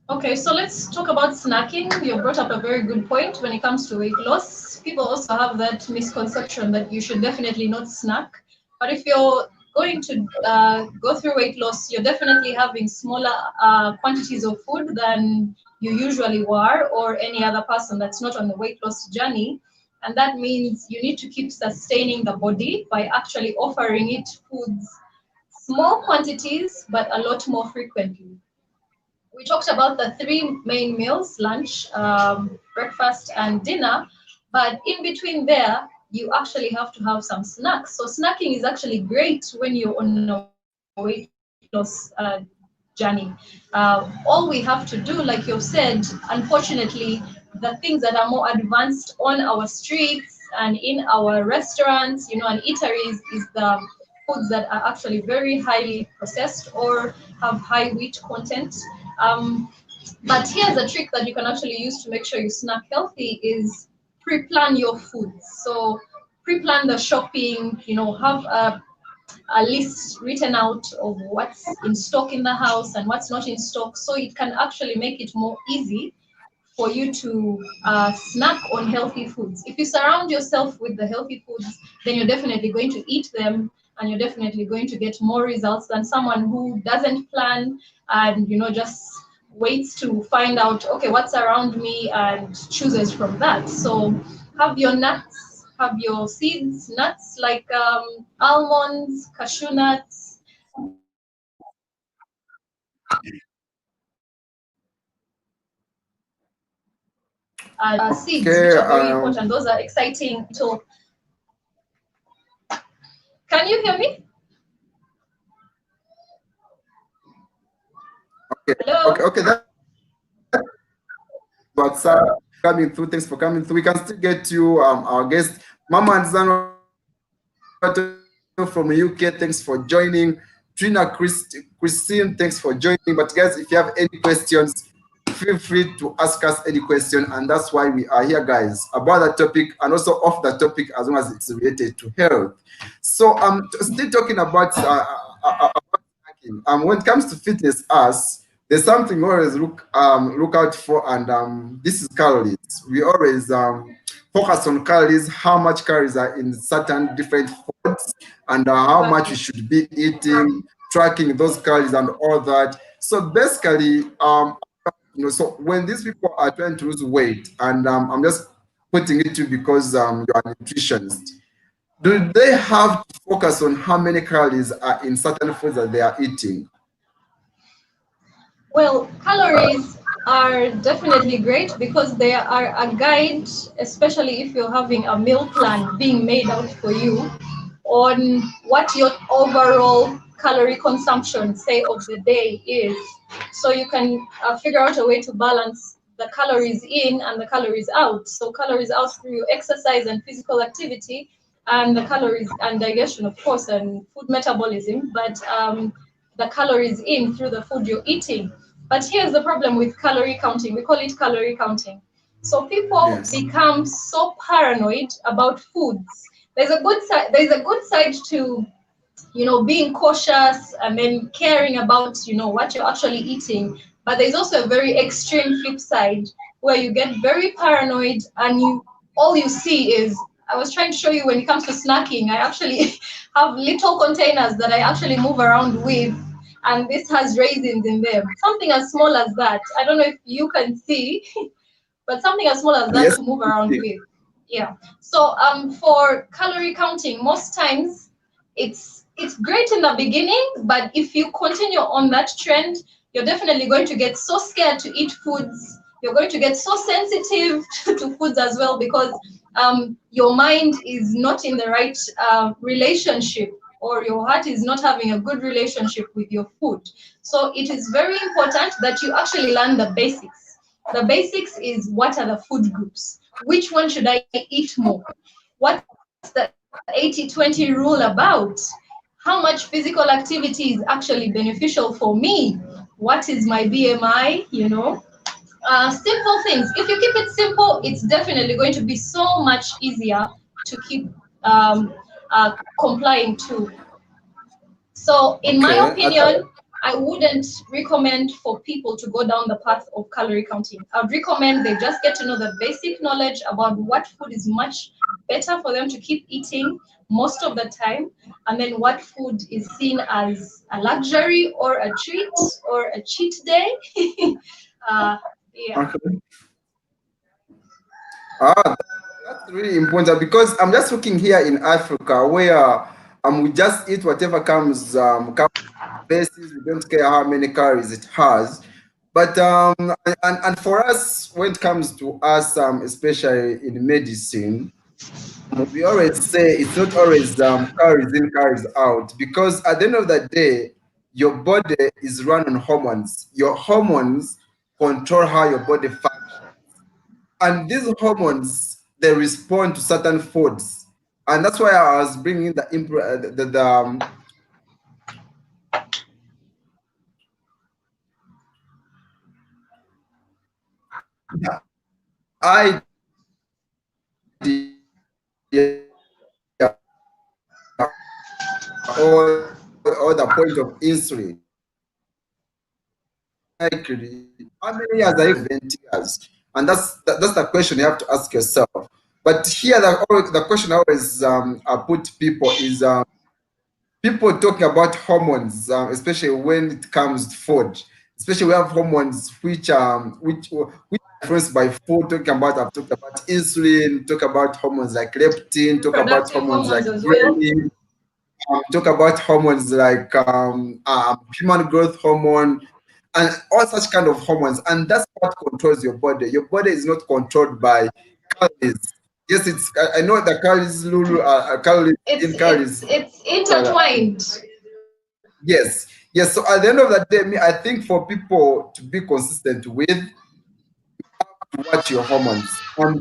Okay, so let's talk about snacking. You brought up a very good point when it comes to weight loss. People also have that misconception that you should definitely not snack. But if you're going to go through weight loss, you're definitely having smaller quantities of food than you usually were, or any other person that's not on the weight loss journey. And that means you need to keep sustaining the body by actually offering it foods, small quantities, but a lot more frequently. We talked about the three main meals: lunch, breakfast, and dinner. But in between there, you actually have to have some snacks. So snacking is actually great when you're on a weight loss journey. All we have to do, like you've said, unfortunately, the things that are more advanced on our streets and in our restaurants, and eateries, is the foods that are actually very highly processed or have high wheat content. Um, But here's a trick that you can actually use to make sure you snack healthy is pre-plan your foods. So pre-plan the shopping, have a list written out of what's in stock in the house and what's not in stock, so it can actually make it more easy for you to snack on healthy foods. If you surround yourself with the healthy foods, then you're definitely going to eat them, and you're definitely going to get more results than someone who doesn't plan and just waits to find out, okay, what's around me, and chooses from that. So have your nuts, have your seeds, nuts like almonds, cashew nuts, seeds, which Okay. are very important. Those are exciting. So, can you hear me? Okay. Hello? Okay. That WhatsApp coming through. Thanks for coming through. We can still get you, our guest, Mama Anzano from UK. Thanks for joining. Trina Christine, thanks for joining. But guys, if you have any questions, feel free to ask us any question, and that's why we are here, guys, about that topic and also off the topic as long as it's related to health. So still talking about snacking. When it comes to fitness, there's something we always look out for, and this is calories. We always focus on calories, how much calories are in certain different foods, and how much we should be eating, tracking those calories and all that. So basically, so when these people are trying to lose weight, and I'm just putting it to you because you're a nutritionist, do they have to focus on how many calories are in certain foods that they are eating? Well, calories are definitely great because they are a guide, especially if you're having a meal plan being made out for you on what your overall calorie consumption, say, of the day is. So you can figure out a way to balance the calories in and the calories out. So calories out through your exercise and physical activity, and the calories and digestion, of course, and food metabolism, but the calories in through the food you're eating. But here's the problem with calorie counting. We call it calorie counting. So people Yes. become so paranoid about foods. There's a good side. There's a good side to being cautious and then caring about what you're actually eating. But there's also a very extreme flip side where you get very paranoid and all you see is, I was trying to show you when it comes to snacking, I actually have little containers that I actually move around with, and this has raisins in them. Something as small as that. I don't know if you can see, but something as small as that Yes. to move around with. Yeah. So for calorie counting, most times it's great in the beginning, but if you continue on that trend, you're definitely going to get so scared to eat foods. You're going to get so sensitive to foods as well, because your mind is not in the right relationship, or your heart is not having a good relationship with your food. So it is very important that you actually learn the basics. The basics is, what are the food groups? Which one should I eat more? What's the 80-20 rule about? How much physical activity is actually beneficial for me? What is my BMI? Simple things. If you keep it simple, it's definitely going to be so much easier to keep complying to. So, in my Okay. opinion, I wouldn't recommend for people to go down the path of calorie counting. I would recommend they just get to know the basic knowledge about what food is much better for them to keep eating most of the time, and then what food is seen as a luxury or a treat or a cheat day. Yeah. Okay. Ah, that's really important because I'm just looking here in Africa where we just eat whatever comes basis. We don't care how many calories it has. But and for us, when it comes to us, especially in medicine, we always say it's not always calories in, calories out, because at the end of the day, your body is run on hormones. Your hormones control how your body functions, and these hormones, they respond to certain foods, and that's why I was bringing the Or the point of insulin. Likely, how many years are you 20 years? And that's the question you have to ask yourself. But here, the question I always I put people is people talking about hormones, especially when it comes to food. Especially we have hormones which are influenced by food. Talking about I've talked about insulin, talk about hormones like leptin, talk about Reproductive hormones like hormones as well. ghrelin, talk about hormones like human growth hormone and all such kind of hormones. And that's what controls your body. Your body is not controlled by calories. Yes, I know the calories, Lulu, calories It's in it's calories. it's Uh, intertwined. yes, yes. So at the end of the day, me, I think for people to be consistent with, to watch your hormones, and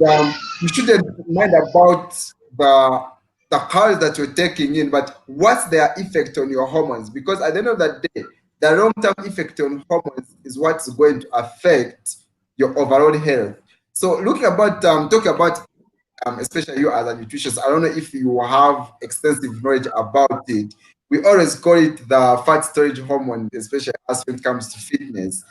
you shouldn't mind about the the calories that you're taking in, but what's their effect on your hormones? Because at the end of the day, the long-term effect on hormones is what's going to affect your overall health. So looking about talking about especially you as a nutritionist, I don't know if you have extensive knowledge about it. We always call it the fat storage hormone, especially as when it comes to fitness.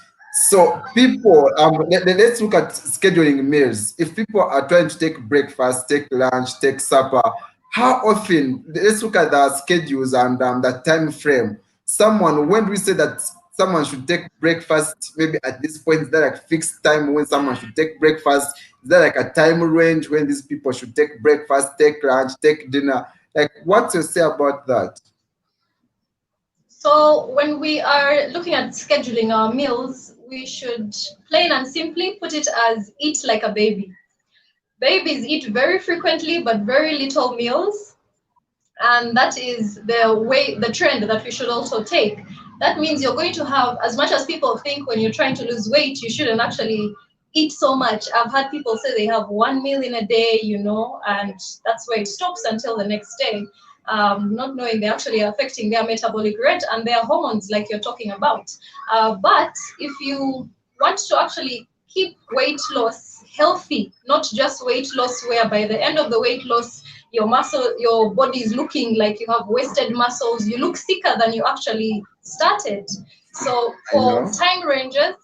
So people, let's look at scheduling meals. If people are trying to take breakfast, take lunch, take supper, how often? Let's look at the schedules and the time frame. Someone, when we say that someone should take breakfast, maybe at this point, is there like fixed time when someone should take breakfast? Is there like a time range when these people should take breakfast, take lunch, take dinner? Like, what to say about that? So when we are looking at scheduling our meals, we should plain and simply put it as eat like a baby. Babies eat very frequently but very little meals, and that is the trend that we should also take. That means you're going to have, as much as people think when you're trying to lose weight you shouldn't actually eat so much. I've had people say they have one meal in a day, and that's where it stops until the next day, not knowing they're actually affecting their metabolic rate and their hormones like you're talking about. But if you want to actually keep weight loss healthy, not just weight loss where by the end of the weight loss your body is looking like you have wasted muscles, you look sicker than you actually started. So I for know. time ranges,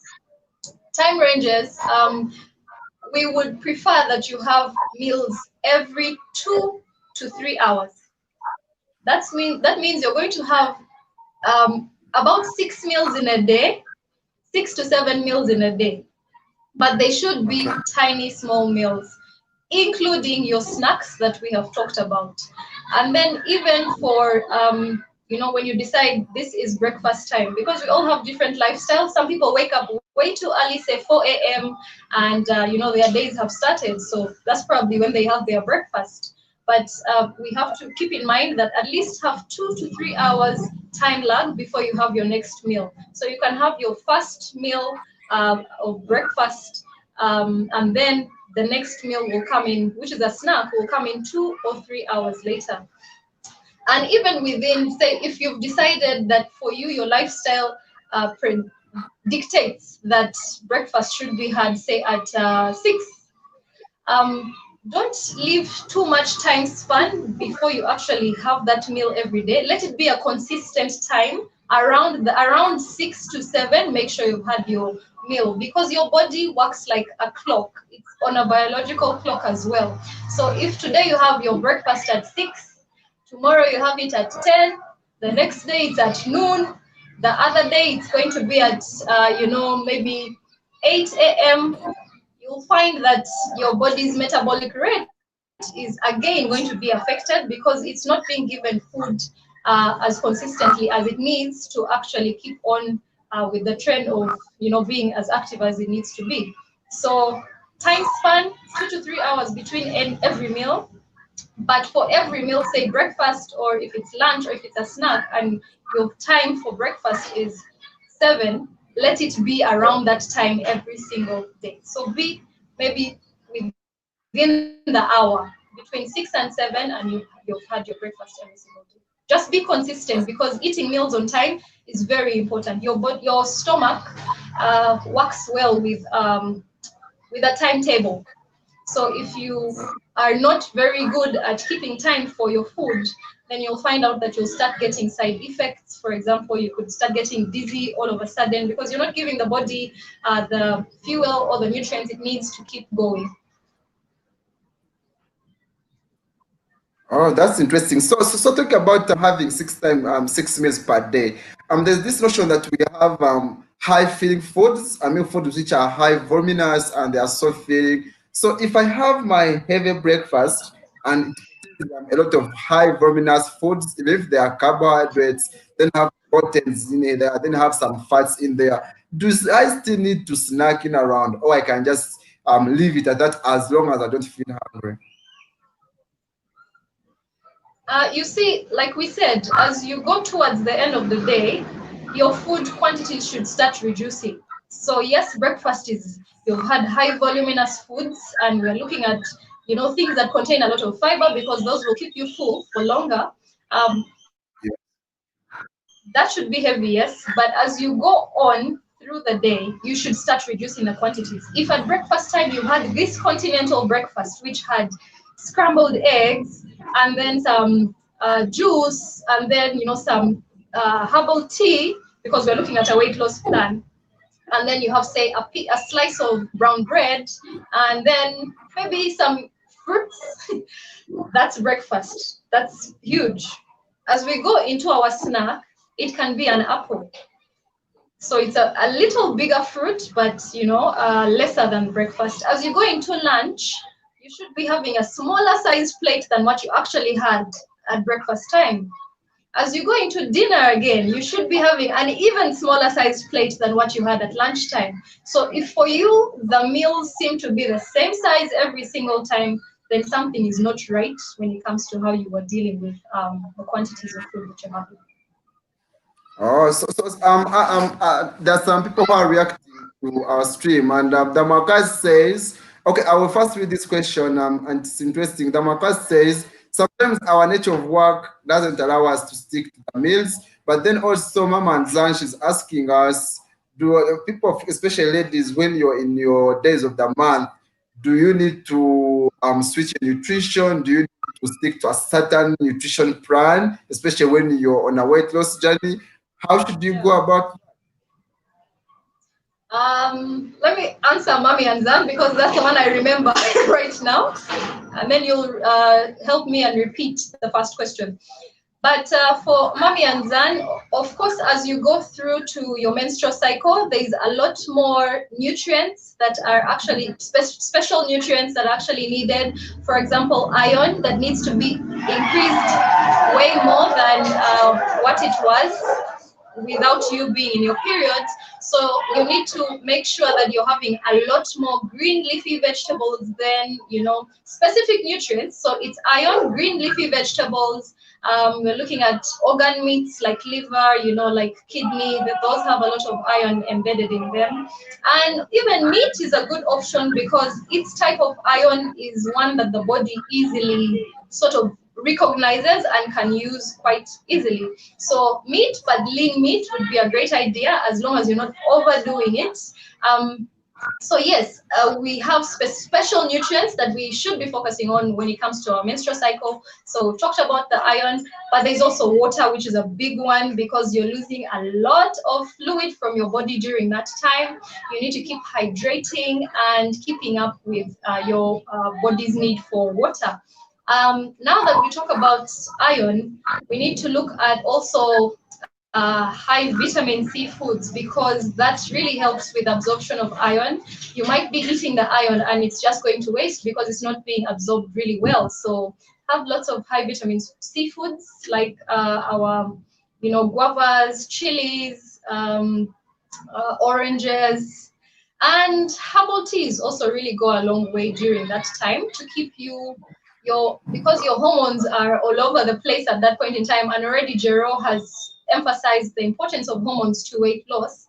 we would prefer that you have meals every 2 to 3 hours. That means you're going to have about 6 meals in a day, 6 to 7 meals in a day, but they should be Okay. tiny, small meals, including your snacks that we have talked about. And then even for when you decide this is breakfast time, because we all have different lifestyles. Some people wake up way too early, say 4 a.m., and their days have started. So that's probably when they have their breakfast. But we have to keep in mind that at least have 2 to 3 hours time lag before you have your next meal. So you can have your first meal of breakfast, and then the next meal will come in, which is a snack, will come in 2 or 3 hours later. And even within, say, if you've decided that for you, your lifestyle dictates that breakfast should be had, say, at 6, um, don't leave too much time span before you actually have that meal every day. Let it be a consistent time around 6 to 7. Make sure you've had your meal, because your body works like a clock. It's on a biological clock as well. So if today you have your breakfast at 6, tomorrow you have it at 10, the next day it's at noon, the other day it's going to be at maybe 8 a.m., you'll find that your body's metabolic rate is again going to be affected, because it's not being given food as consistently as it needs to actually keep on with the trend of being as active as it needs to be. So time span 2 to 3 hours between every meal. But for every meal, say breakfast, or if it's lunch, or if it's a snack, and your time for breakfast is 7, let it be around that time every single day. So be maybe within the hour, between 6 and 7, and you've had your breakfast every single day. Just be consistent, because eating meals on time is very important. Your stomach works well with with a timetable. So if you are not very good at keeping time for your food, then you'll find out that you'll start getting side effects. For example, you could start getting dizzy all of a sudden because you're not giving the body the fuel or the nutrients it needs to keep going. Oh, that's interesting. So talk about having 6 meals per day. There's this notion that we have high filling foods. I mean, foods which are high voluminous and they are so filling. So if I have my heavy breakfast and it contains a lot of high voluminous foods, even if they are carbohydrates, then have proteins in there, then have some fats in there. Do I still need to snack in around, or I can just leave it at that as long as I don't feel hungry? You see, like we said, as you go towards the end of the day, your food quantity should start reducing. So yes, breakfast is, you've had high voluminous foods, and we're looking at, things that contain a lot of fiber because those will keep you full for longer. Um, that should be heavy, yes. But as you go on through the day, you should start reducing the quantities. If at breakfast time you had this continental breakfast, which had scrambled eggs and then some juice and then some herbal tea, because we're looking at a weight loss plan, and then you have, say, a slice of brown bread and then maybe some fruits. That's breakfast. That's huge. As we go into our snack, it can be an apple. So it's a little bigger fruit, but lesser than breakfast. As you go into lunch, you should be having a smaller size plate than what you actually had at breakfast time. As you go into dinner again, you should be having an even smaller size plate than what you had at lunchtime. So if for you the meals seem to be the same size every single time, then something is not right when it comes to how you are dealing with the quantities of food that you're having. Oh, there's some people who are reacting to our stream, and Damakas says, okay, I will first read this question, and it's interesting. Damakas says, sometimes our nature of work doesn't allow us to stick to the meals, but then also Mama Nzan, she's asking us, do people, especially ladies, when you're in your days of the month, do you need to switch your nutrition? Do you need to stick to a certain nutrition plan, especially when you're on a weight loss journey? How should you go about? Let me answer Mami and Zan because that's the one I remember right now, and then you'll help me and repeat the first question. But for Mami and Zan, of course, as you go through to your menstrual cycle, there's a lot more nutrients that are actually special nutrients that are actually needed. For example, iron that needs to be increased way more than what it was without you being in your periods. So you need to make sure that you're having a lot more green leafy vegetables than, specific nutrients. So it's iron, green leafy vegetables. We're looking at organ meats like liver, like kidney, that those have a lot of iron embedded in them. And even meat is a good option because its type of iron is one that the body easily sort of recognizes and can use quite easily. So meat, but lean meat would be a great idea as long as you're not overdoing it. So yes, we have special nutrients that we should be focusing on when it comes to our menstrual cycle. So we've talked about the iron, but there's also water, which is a big one because you're losing a lot of fluid from your body during that time. You need to keep hydrating and keeping up with your body's need for water. Now that we talk about iron, we need to look at also high vitamin C foods because that really helps with absorption of iron. You might be eating the iron and it's just going to waste because it's not being absorbed really well. So have lots of high vitamin C foods like our, guavas, chilies, oranges, and herbal teas also really go a long way during that time to keep you because your hormones are all over the place at that point in time, and already Gero has emphasized the importance of hormones to weight loss.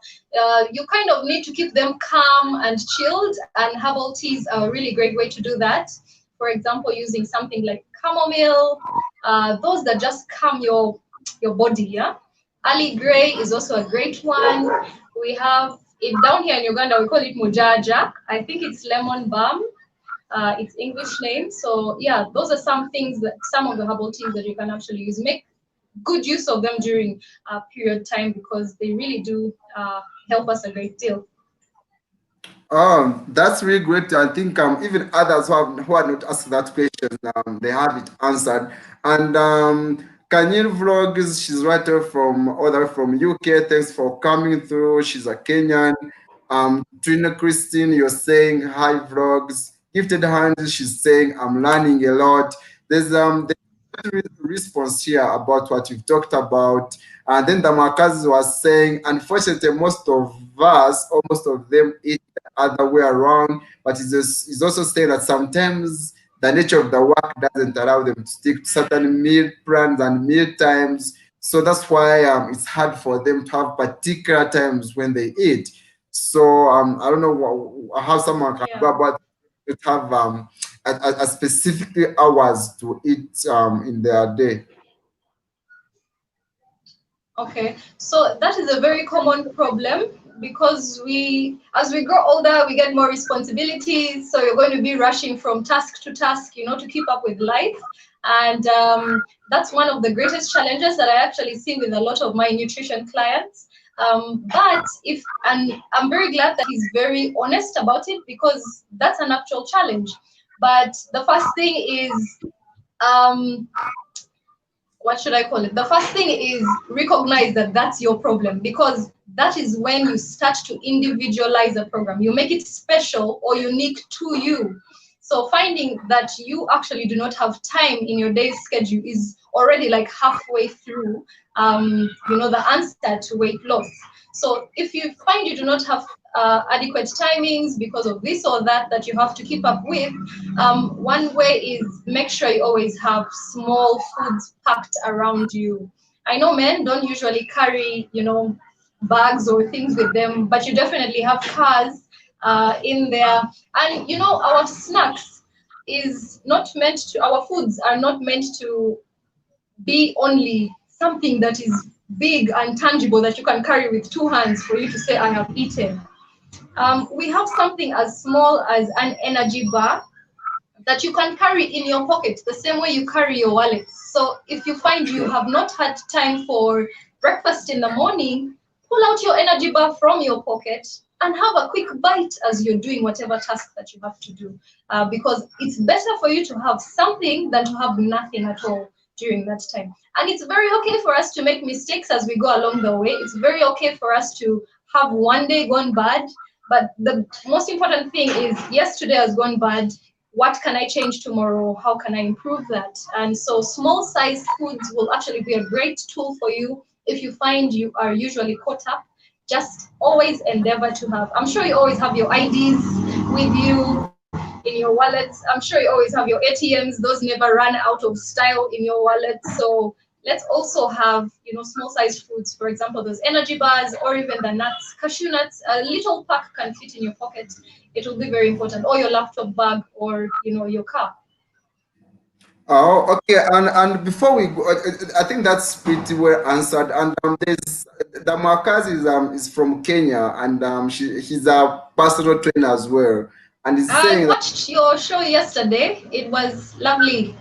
You kind of need to keep them calm and chilled, and herbal teas are a really great way to do that. For example, using something like chamomile, those that just calm your body. Yeah, early grey is also a great one. We have down here in Uganda, we call it mujaja. I think it's lemon balm, its English name. So yeah, those are some things that some of the herbal teas that you can actually use. Make good use of them during period time because they really do help us a great deal. That's really great. I think even others who are not asked that question, they have it answered. And Kanyin Vlogs, she's right there from other from UK. Thanks for coming through. She's a Kenyan. Trina Christine, you're saying hi vlogs. Gifted hands, she's saying I'm learning a lot. There's response here about what you've talked about. And then the Markaz was saying, unfortunately, most of us, or most of them, eat other way around. But he's also saying that sometimes the nature of the work doesn't allow them to stick to certain meal plans and meal times. So that's why it's hard for them to have particular times when they eat. So I don't know how someone can go about to have a specific hours to eat in their day. Okay, so that is a very common problem because as we grow older, we get more responsibilities. So you're going to be rushing from task to task, to keep up with life. And that's one of the greatest challenges that I actually see with a lot of my nutrition clients. And I'm very glad that he's very honest about it because that's an actual challenge. But the first thing is, what should I call it? The first thing is recognize that that's your problem because that is when you start to individualize a program. You make it special or unique to you. So finding that you actually do not have time in your day's schedule is already like halfway through, the answer to weight loss. So if you find you do not have adequate timings because of this or that you have to keep up with, one way is make sure you always have small foods packed around you. I know men don't usually carry, bags or things with them, but you definitely have cars in there. And, our snacks is not meant to, our foods are not meant to be only something that is big and tangible that you can carry with two hands for you to say, I have eaten. We have something as small as an energy bar that you can carry in your pocket, the same way you carry your wallet. So if you find you have not had time for breakfast in the morning, pull out your energy bar from your pocket and have a quick bite as you're doing whatever task that you have to do. Because it's better for you to have something than to have nothing at all during that time. And it's very okay for us to make mistakes as we go along the way. It's very okay for us to have one day gone bad. But the most important thing is, yes, today has gone bad. What can I change tomorrow? How can I improve that? And so small sized foods will actually be a great tool for you if you find you are usually caught up. Just always endeavor to have, I'm sure you always have your IDs with you in your wallets. I'm sure you always have your ATMs. Those never run out of style in your wallet. So let's also have, small sized foods. For example, those energy bars or even the nuts, cashew nuts. A little pack can fit in your pocket. It will be very important, or your laptop bag, or your car. Oh, okay. And before we go, I think that's pretty well answered. And there's the Markaz is from Kenya, and he's a personal trainer as well. And he's I saying that watched your show yesterday. It was lovely.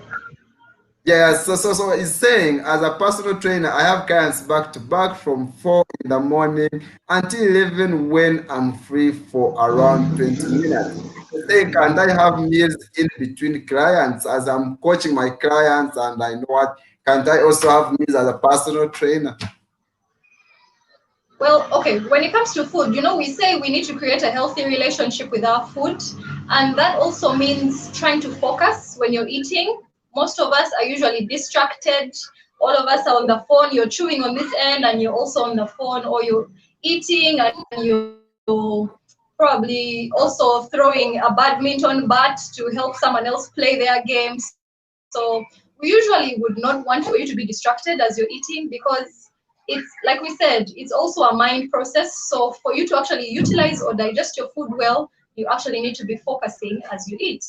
yeah, so he's saying as a personal trainer, I have clients back to back from 4 in the morning until 11 when I'm free for around 20 minutes. He's saying, can I have meals in between clients as I'm coaching my clients and I know what? Can't I also have meals as a personal trainer? Well, okay, when it comes to food, we say we need to create a healthy relationship with our food. And that also means trying to focus when you're eating. Most of us are usually distracted. All of us are on the phone. You're chewing on this end and you're also on the phone, or you're eating and you're probably also throwing a badminton bat to help someone else play their game. So we usually would not want for you to be distracted as you're eating because it's like we said, it's also a mind process. So for you to actually utilize or digest your food well, you actually need to be focusing as you eat.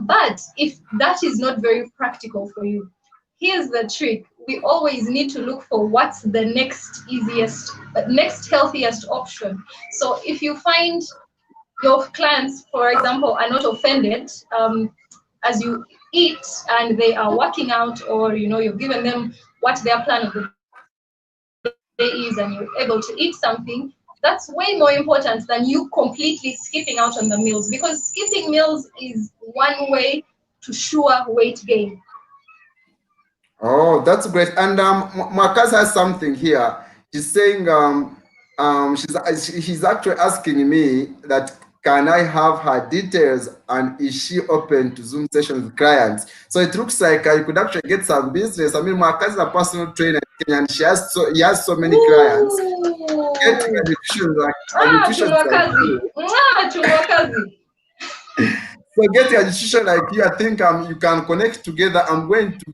But if that is not very practical for you, here's the trick. We always need to look for what's the next easiest, next healthiest option. So if you find your clients, for example, are not offended as you eat and they are working out, or you've given them what their plan of the day is and you're able to eat something, that's way more important than you completely skipping out on the meals, because skipping meals is one way to sure weight gain. Oh, that's great. And Marcus has something here. She's saying she's actually asking me that can I have her details and is she open to Zoom sessions with clients? So it looks like I could actually get some business. I mean, Marcus is a personal trainer in Kenya and he has so many clients. Getting Ooh. a nutrition Chungwa like kazi. you. Chungwa kazi. So getting a decision like you, I think you can connect together. I'm going to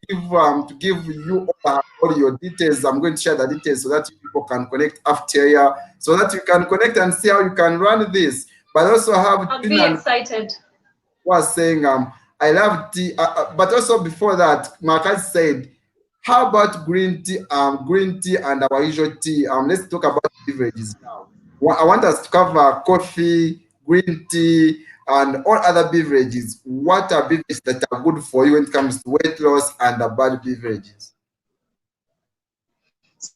give you all your details. I'm going to share the details so that you people can connect after here, so that you can connect and see how you can run this. But also have I'll Tina be and excited. was saying I love tea, but also before that, Marcus said, how about green tea and our usual tea? Let's talk about beverages now. I want us to cover coffee, green tea, and all other beverages. What are beverages that are good for you when it comes to weight loss and the bad beverages?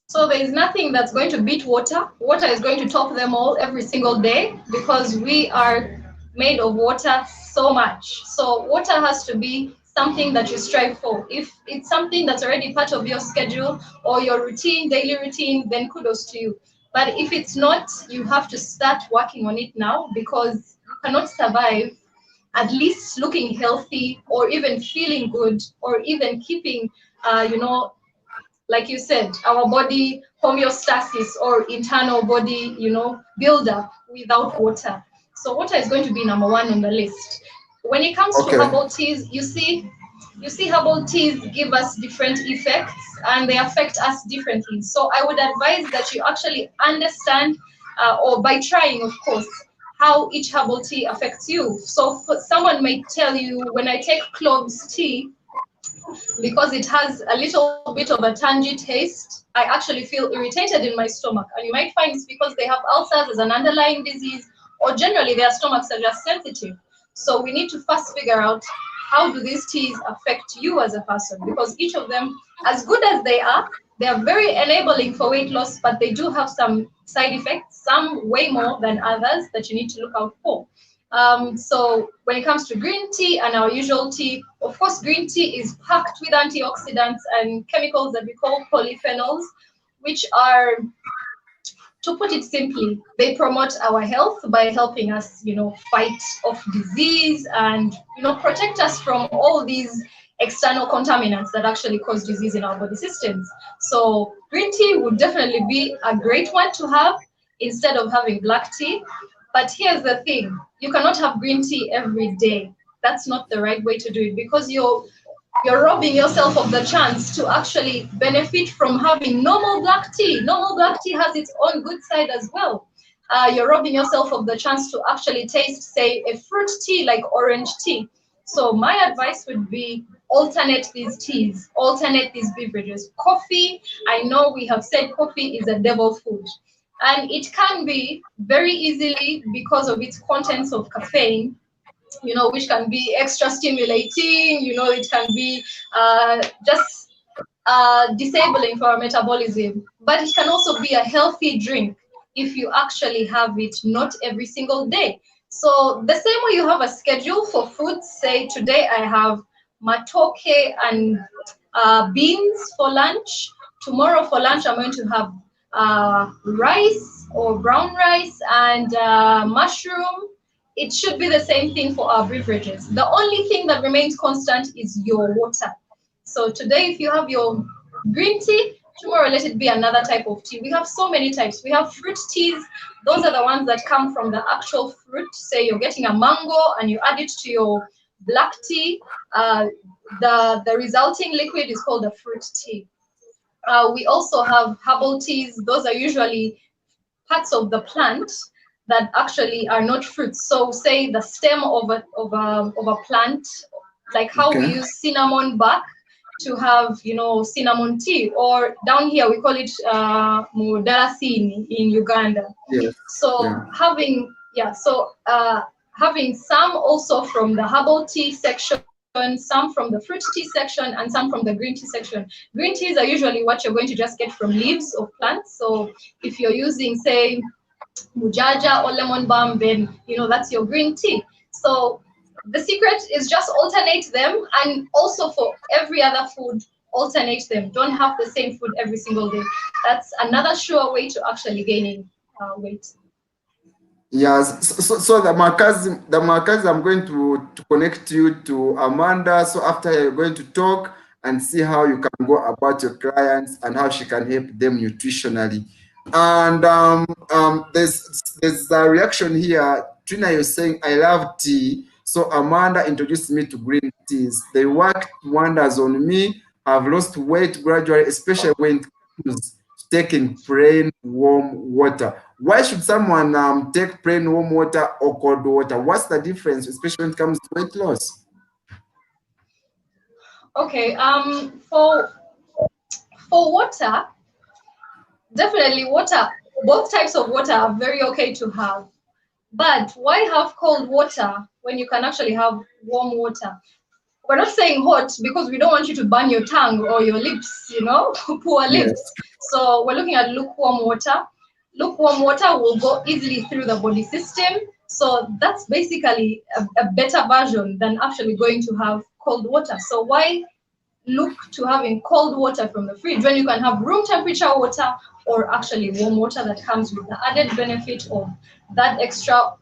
So there is nothing that's going to beat water. Water is going to top them all every single day because we are made of water so much. So water has to be something that you strive for. If it's something that's already part of your schedule or your routine, daily routine, then kudos to you. But if it's not, you have to start working on it now, because you cannot survive at least looking healthy or even feeling good or even keeping, like you said, our body homeostasis or internal body, build up without water. So water is going to be number one on the list. When it comes to Okay. herbal teas, you see herbal teas give us different effects and they affect us differently. So I would advise that you actually understand, or by trying, of course, how each herbal tea affects you. So someone might tell you, when I take cloves tea, because it has a little bit of a tangy taste, I actually feel irritated in my stomach. And you might find it's because they have ulcers as an underlying disease, or generally their stomachs are just sensitive. So we need to first figure out, how do these teas affect you as a person? Because each of them, as good as they are very enabling for weight loss, but they do have some side effects, some way more than others that you need to look out for. So when it comes to green tea and our usual tea, of course, green tea is packed with antioxidants and chemicals that we call polyphenols, which are, to put it simply, they promote our health by helping us, fight off disease and, protect us from all these external contaminants that actually cause disease in our body systems. So green tea would definitely be a great one to have instead of having black tea. But here's the thing, you cannot have green tea every day. That's not the right way to do it, because you're robbing yourself of the chance to actually benefit from having normal black tea. Normal black tea has its own good side as well. You're robbing yourself of the chance to actually taste, say, a fruit tea like orange tea. So my advice would be, alternate these teas, alternate these beverages. Coffee, I know we have said coffee is a devil food. And it can be very easily, because of its contents of caffeine, which can be extra stimulating, it can be just disabling for our metabolism. But it can also be a healthy drink if you actually have it not every single day. So the same way you have a schedule for food, say today I have matoke and beans for lunch. Tomorrow for lunch I'm going to have rice or brown rice and mushroom. It should be the same thing for our beverages. The only thing that remains constant is your water. So today, if you have your green tea, tomorrow let it be another type of tea. We have so many types. We have fruit teas. Those are the ones that come from the actual fruit. Say you're getting a mango and you add it to your black tea. The resulting liquid is called a fruit tea. We also have herbal teas. Those are usually parts of the plant that actually are not fruits. So say the stem of a plant, like how we Okay. use cinnamon bark to have, you know, cinnamon tea, or down here we call it mudarasini in Uganda. Yes. So Yeah. having some also from the herbal tea section, some from the fruit tea section, and some from the green tea section. Green teas are usually what you're going to just get from leaves of plants. So if you're using, say, mujaja or lemon balm, then you know that's your green tea. So the secret is just alternate them, and also for every other food, alternate them. Don't have the same food every single day. That's another sure way to actually gaining weight. Yes, so the markers, I'm going to connect you to Amanda. So after you're going to talk and see how you can go about your clients and how she can help them nutritionally. And there's a reaction here. Trina, you're saying I love tea. So Amanda introduced me to green teas. They worked wonders on me. I've lost weight gradually, especially when it comes to taking plain warm water. Why should someone take plain warm water or cold water? What's the difference, especially when it comes to weight loss? Okay, for water, definitely water, both types of water are very okay to have. But why have cold water when you can actually have warm water? We're not saying hot because we don't want you to burn your tongue or your lips, you know, poor Yes. lips. So we're looking at lukewarm water. Lukewarm water will go easily through the body system. So that's basically a better version than actually going to have cold water. So why look to having cold water from the fridge when you can have room temperature water, or actually warm water that comes with the added benefit of that extra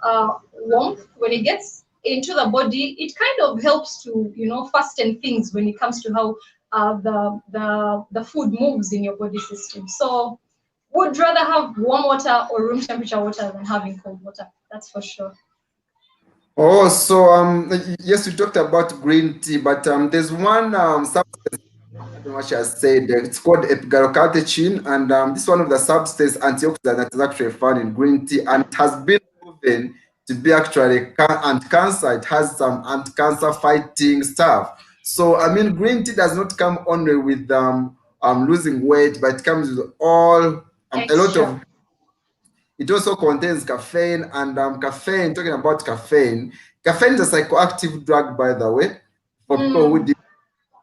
warmth? When it gets into the body, it kind of helps to, you know, fasten things when it comes to how the food moves in your body system. So would rather have warm water or room temperature water than having cold water, that's for sure. Oh, so yes, we talked about green tea, but there's one substance, I don't know what she has said. It's called epigallocatechin, and this is one of the substance antioxidant that is actually found in green tea, and it has been proven to be actually anti-cancer. It has some anti-cancer fighting stuff. So I mean, green tea does not come only with losing weight, but it comes with all a lot of. Extra. It also contains caffeine, and caffeine. Talking about caffeine, caffeine is a psychoactive drug, by the way, for people who. Mm.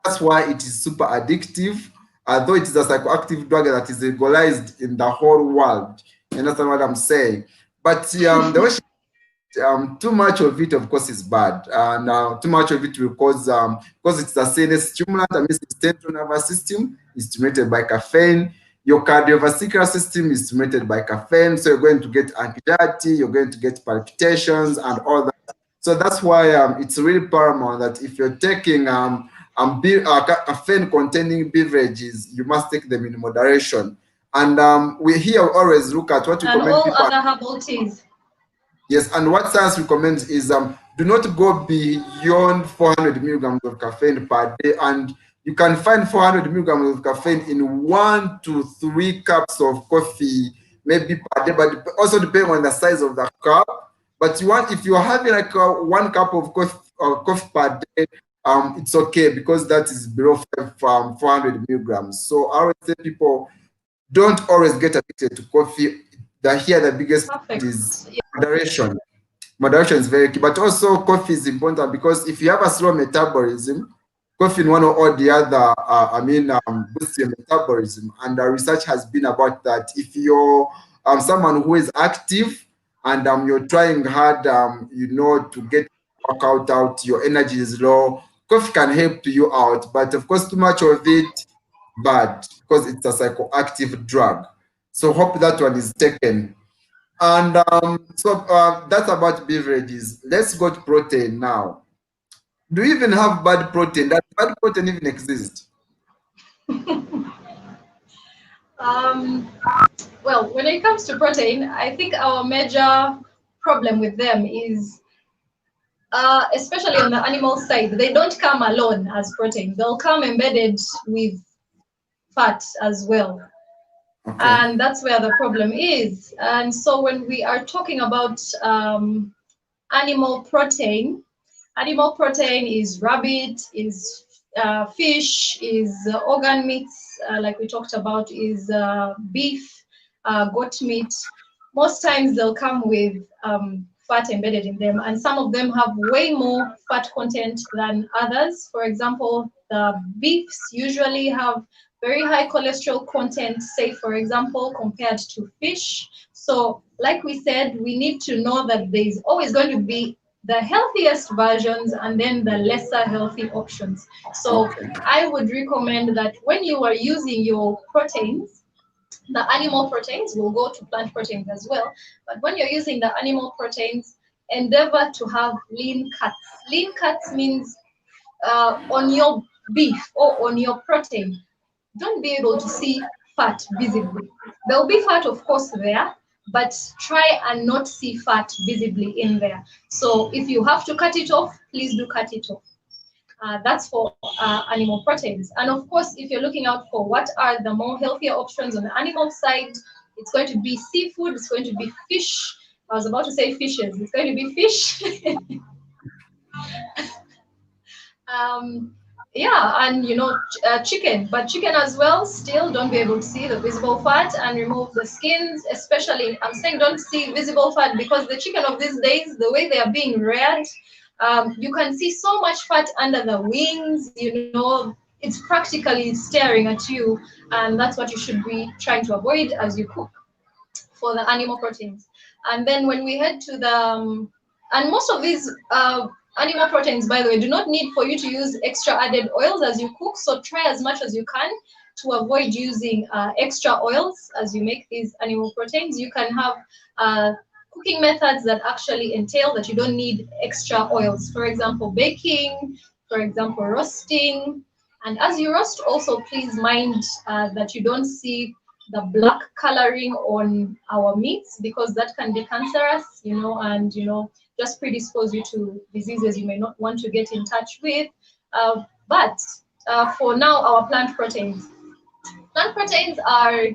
That's why it is super addictive. Although it is a psychoactive drug that is legalized in the whole world. You understand what I'm saying? But the way too much of it, of course, is bad, and too much of it will cause because it's a CNS stimulant. I mean, the central nervous system is stimulated by caffeine. Your cardiovascular system is stimulated by caffeine, so you're going to get anxiety, you're going to get palpitations, and all that. So that's why it's really paramount that if you're taking caffeine-containing beverages, you must take them in moderation. And we here always look at what we And recommend all people. other herbal teas. Yes, and what science recommends is do not go beyond 400 milligrams of caffeine per day, and you can find 400 milligrams of caffeine in 1 to 3 cups of coffee, maybe per day, but also depending on the size of the cup. But you want, if you're having like 1 cup of coffee per day, it's okay because that is below 400 milligrams. So I always say people don't always get addicted to coffee. The biggest point Perfect. is moderation. Moderation is very key, but also coffee is important because if you have a slow metabolism, coffee in one or the other, boosts your metabolism. And the research has been about that. If you're someone who is active and you're trying hard, to get workout out, your energy is low, coffee can help you out. But of course, too much of it, bad because it's a psychoactive drug. So hope that one is taken. And that's about beverages. Let's go to protein now. Do you even have bad protein? Does bad protein even exist? Um, well, when it comes to protein, I think our major problem with them is, especially on the animal side, they don't come alone as protein. They'll come embedded with fat as well. Okay. And that's where the problem is. And so when we are talking about animal protein is rabbit, is fish, is organ meats, like we talked about, is beef, goat meat. Most times they'll come with fat embedded in them, and some of them have way more fat content than others. For example, the beefs usually have very high cholesterol content, say, for example, compared to fish. So, like we said, we need to know that there's always going to be the healthiest versions and then the lesser healthy options. So Okay. I would recommend that when you are using your proteins, the animal proteins will go to plant proteins as well. But when you're using the animal proteins, endeavor to have lean cuts. Lean cuts means on your beef or on your protein, don't be able to see fat visibly. There will be fat, of course, there, but try and not see fat visibly in there. So if you have to cut it off, please do cut it off. That's for animal proteins. And of course, if you're looking out for what are the more healthier options on the animal side, it's going to be seafood, it's going to be fish. I was about to say fishes, it's going to be fish. um, yeah, and chicken, but chicken as well, still don't be able to see the visible fat, and remove the skins. Especially, I'm saying don't see visible fat because the chicken of these days, the way they are being reared, you can see so much fat under the wings, it's practically staring at you, and that's what you should be trying to avoid as you cook for the animal proteins. And then when we head to the, and most of these animal proteins, by the way, do not need for you to use extra added oils as you cook. So try as much as you can to avoid using extra oils as you make these animal proteins. You can have cooking methods that actually entail that you don't need extra oils. For example, baking, for example, roasting. And as you roast, also please mind that you don't see the black coloring on our meats, because that can be cancerous, and just predispose you to diseases you may not want to get in touch with. But for now, our plant proteins. Plant proteins are,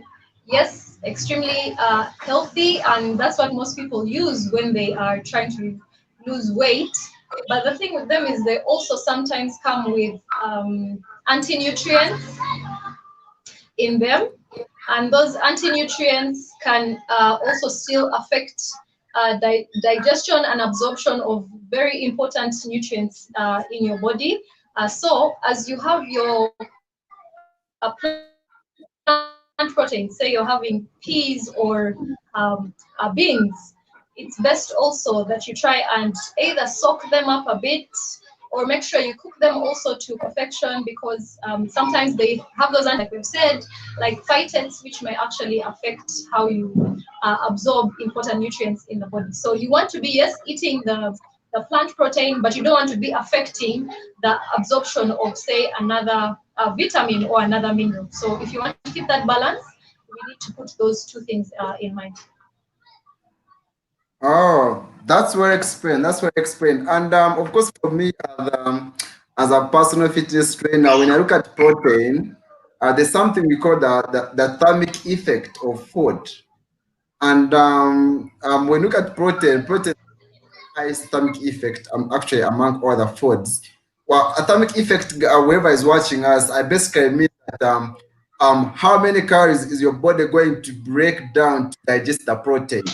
yes, extremely healthy, and that's what most people use when they are trying to lose weight. But the thing with them is they also sometimes come with anti-nutrients in them, and those anti-nutrients can also still affect digestion and absorption of very important nutrients in your body. So as you have your plant protein, say you're having peas or beans, it's best also that you try and either soak them up a bit, or make sure you cook them also to perfection, because sometimes they have those like we've said, like phytates, which may actually affect how you absorb important nutrients in the body. So you want to be, yes, eating the plant protein, but you don't want to be affecting the absorption of, say, another vitamin or another mineral. So if you want to keep that balance, we need to put those two things in mind. Oh, that's well explained. That's well explained. And of course, for me, as a personal fitness trainer, when I look at protein, there's something we call the thermic effect of food. And when you look at protein high stomach effect actually among other foods. Well, atomic effect, whoever is watching us, I basically mean that how many calories is your body going to break down to digest the protein?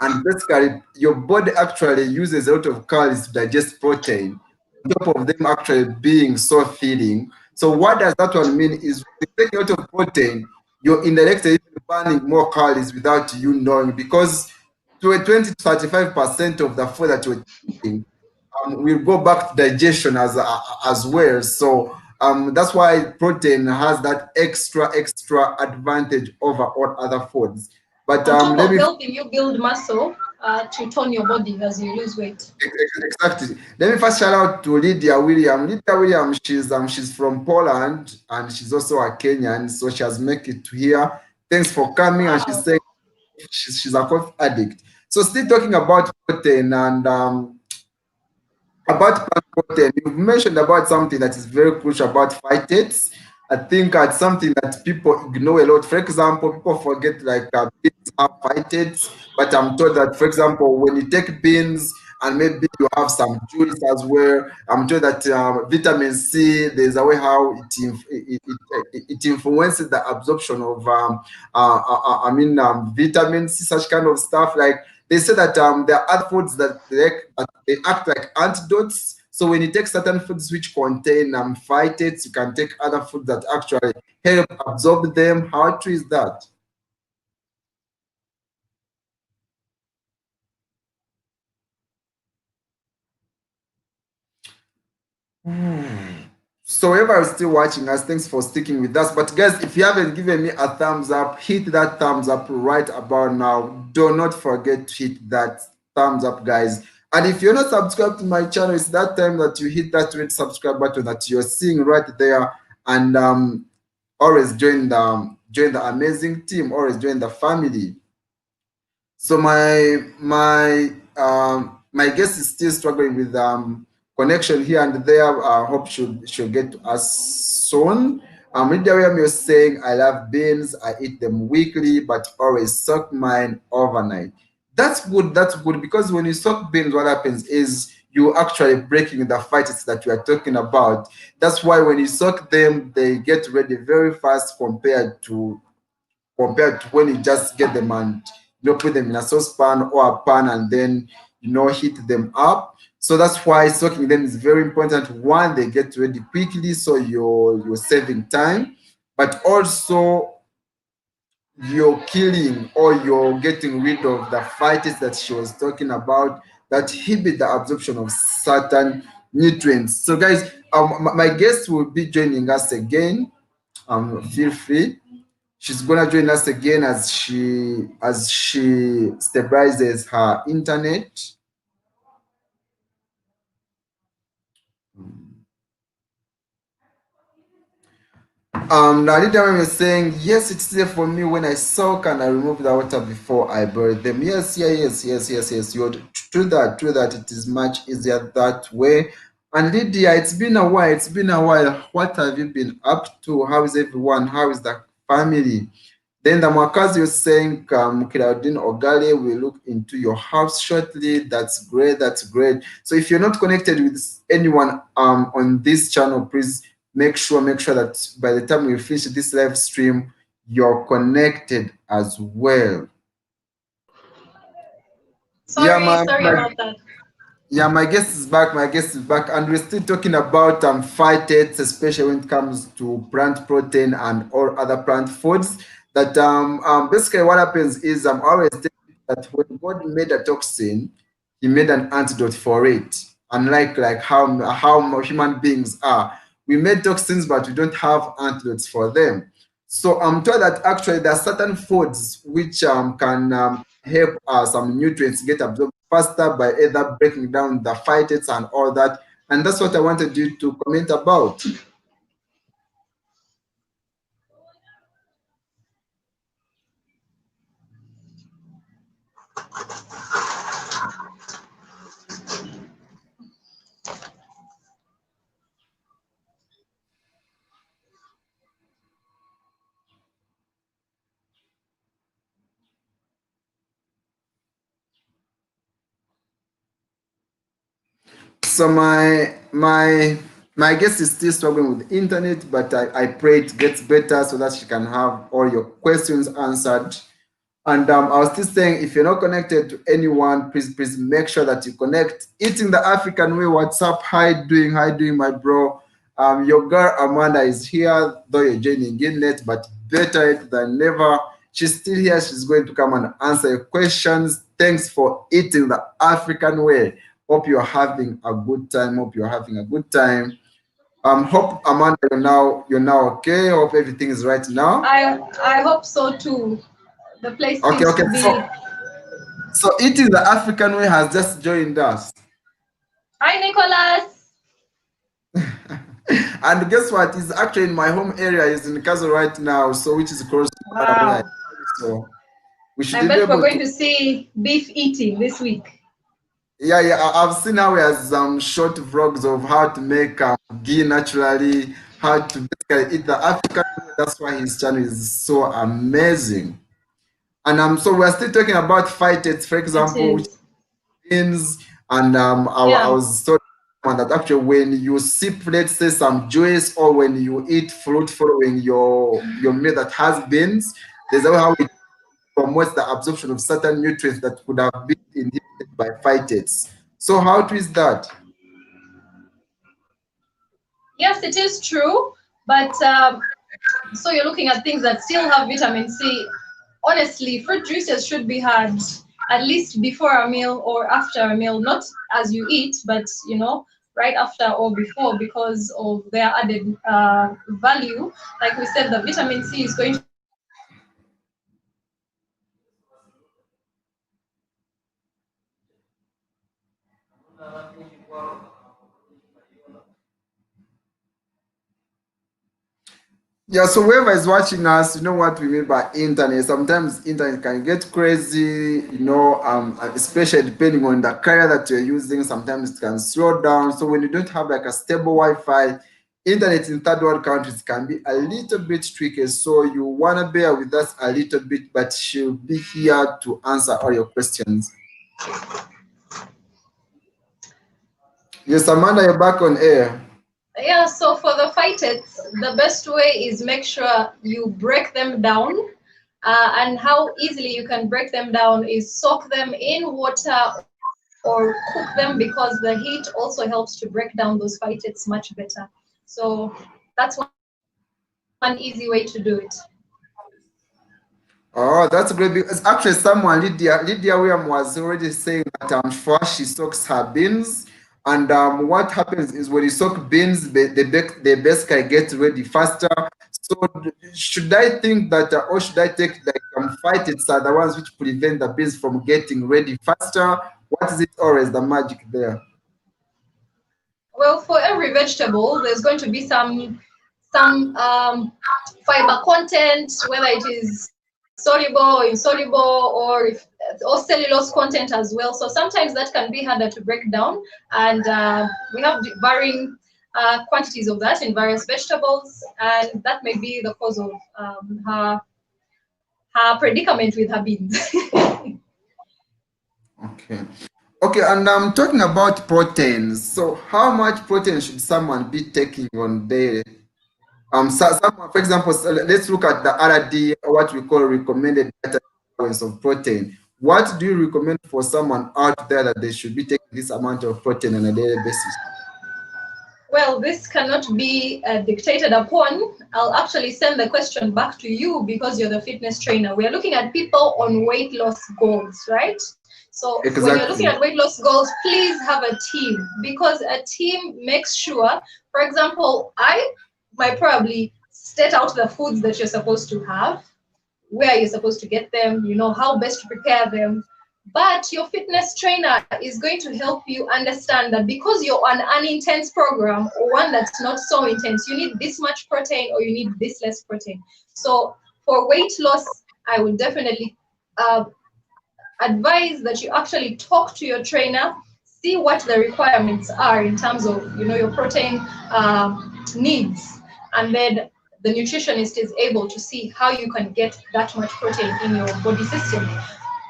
And basically, your body actually uses a lot of calories to digest protein, on top of them actually being so filling. So what does that one mean is when you take a lot of protein, you're indirectly burning more calories without you knowing, because to a 20 to 35% of the food that you're eating will go back to digestion as well. So that's why protein has that extra advantage over all other foods. But On top let of me helping you build muscle to tone your body as you lose weight. exactly. Let me first shout out to Lydia William. Lydia William, she's from Poland and she's also a Kenyan, so she has made it to here. Thanks for coming, and she's Wow. saying she's a coffee addict. So still talking about protein and about plant protein, you've mentioned about something that is very crucial about phytates. I think that's something that people ignore a lot. For example, people forget like beans have phytates, but I'm told that, for example, when you take beans and maybe you have some juice as well. I'm sure that vitamin C, there's a way how it influences the absorption of vitamin C, such kind of stuff. Like they say that there are other foods that they act like antidotes. So when you take certain foods which contain phytates, you can take other foods that actually help absorb them. How true is that? So whoever is still watching us, thanks for sticking with us. But guys, if you haven't given me a thumbs up, hit that thumbs up right about now. Do not forget to hit that thumbs up, guys. And if you're not subscribed to my channel, it's that time that you hit that red subscribe button that you're seeing right there. And always join the amazing team, always join the family. So my guest is still struggling with connection here and there. I hope she'll get to us soon. Lydia William, you're saying I love beans. I eat them weekly, but always soak mine overnight. That's good. That's good because when you soak beans, what happens is you actually breaking the fibers that we are talking about. That's why when you soak them, they get ready very fast compared to when you just get them and put them in a saucepan or a pan and then heat them up. So that's why soaking them is very important. One, they get ready quickly, so you're saving time, but also you're killing or you're getting rid of the fibers that she was talking about that inhibit the absorption of certain nutrients. So guys, my guest will be joining us again. Feel free. She's gonna join us again as she stabilizes her internet. Narita was saying, yes, it's there for me when I soak and I remove the water before I bury them. Yes, yeah, yes. You're true that, it is much easier that way. And Lydia, it's been a while. What have you been up to? How is everyone? How is the family? Then the Makazi was saying, Claudine Ogale will look into your house shortly. That's great. So if you're not connected with anyone on this channel, please make sure that by the time we finish this live stream, you're connected as well. Sorry about that. Yeah, my guest is back. And we're still talking about phytates, especially when it comes to plant protein and all other plant foods. That basically what happens is I'm always saying that when God made a toxin, He made an antidote for it. Unlike like how human beings are, we made toxins, but we don't have antidotes for them. So I'm told that actually there are certain foods which can help some nutrients get absorbed faster by either breaking down the phytates and all that. And that's what I wanted you to comment about. So my guest is still struggling with the internet, but I pray it gets better so that she can have all your questions answered. And I was still saying, if you're not connected to anyone, please make sure that you connect. Eating the African way. What's up? How you doing, my bro? Your girl Amanda is here, though you're joining in late, but better it than never. She's still here. She's going to come and answer your questions. Thanks for eating the African way. Hope you're having a good time. Hope Amanda, you're now okay. Hope everything is right now. I hope so too. The place seems to be. So eating the African way has just joined us. Hi, Nicholas. And guess what? He's actually in my home area. He's in Kazo right now, so which is close to wow. So we should I bet we're going to see beef eating this week. Yeah, I've seen how he has short vlogs of how to make ghee naturally, how to basically eat the African way. That's why his channel is so amazing. And so we're still talking about phytates, for example, which beans. And I Yeah. was told that actually when you sip, let's say, some juice, or when you eat fruit following your meal that has beans, there's how it promotes the absorption of certain nutrients that could have been inhibited by phytates. So how true is that? Yes, it is true. But so you're looking at things that still have vitamin C. Honestly, fruit juices should be had at least before a meal or after a meal, not as you eat, but right after or before, because of their added value. Like we said, the vitamin C is going to help you understand that because your fruit Yeah, so whoever is watching us, you know what we mean by internet. Sometimes internet can get crazy, especially depending on the carrier that you're using. Sometimes it can slow down. So when you don't have like a stable Wi-Fi, internet in third world countries can be a little bit tricky. So you wanna bear with us a little bit, but she'll be here to answer all your questions. Yes, Amanda, you're back on air. Yeah, so for the phytates, the best way is make sure you break them down. And how easily you can break them down is soak them in water or cook them, because the heat also helps to break down those phytates much better. So that's one easy way to do it. Oh, that's great because actually someone Lydia William was already saying that first she soaks her beans, and what happens is when you soak beans, they basically get ready faster. So should I think that, or should I take like phytates are the ones which prevent the beans from getting ready faster? What is it always the magic there? Well, for every vegetable, there's going to be some fiber content, whether it is soluble, insoluble, or cellulose content as well. So sometimes that can be harder to break down, and we have varying quantities of that in various vegetables, and that may be the cause of her predicament with her beans. Okay. Okay, and I'm talking about proteins. So how much protein should someone be taking on daily? So, some, for example, let's look at the RD, what we call recommended dietary allowance of protein. What do you recommend for someone out there that they should be taking this amount of protein on a daily basis? Well, this cannot be dictated upon. I'll actually send the question back to you because you're the fitness trainer. We are looking at people on weight loss goals, right? So when you're looking Exactly. at weight loss goals, please have a team, because a team makes sure, for example, I might probably state out the foods that you're supposed to have, where you're supposed to get them, how best to prepare them. But your fitness trainer is going to help you understand that because you're on an intense program or one that's not so intense, you need this much protein or you need this less protein. So for weight loss, I would definitely uh, advise that you actually talk to your trainer, see what the requirements are in terms of your protein needs, and then the nutritionist is able to see how you can get that much protein in your body system.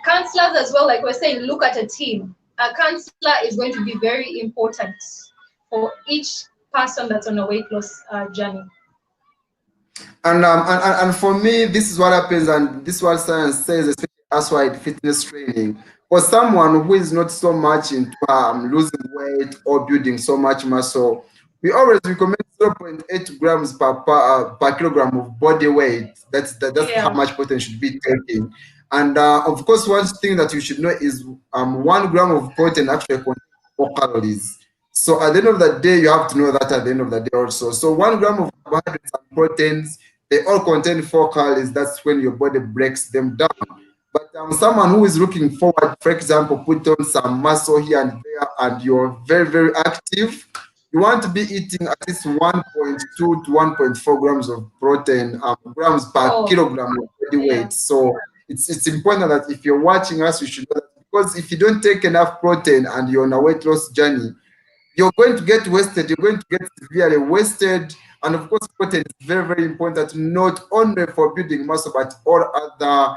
Counselors as well, like we're saying, look at a team. A counselor is going to be very important for each person that's on a weight loss journey. And for me, this is what happens, and this is what science says, especially that's why fitness training. For someone who is not so much into losing weight or building so much muscle, we always recommend 0.8 grams per kilogram of body weight. That's how Yeah. much protein should be taking. And of course, one thing that you should know is 1 gram of protein actually contains 4 calories. So at the end of the day, you have to know that at the end of the day also. So 1 gram of carbohydrates and proteins, they all contain 4 calories. That's when your body breaks them down. But someone who is looking forward, for example, put on some muscle here and there, and you're very, very active, you want to be eating at least 1.2 to 1.4 grams of protein, grams per Oh, kilogram of body yeah. weight. So it's important that if you're watching us, you should know that, because if you don't take enough protein and you're on a weight loss journey, you're going to get wasted, you're going to get severely wasted. And of course, protein is very, very important, not only for building muscle, but all other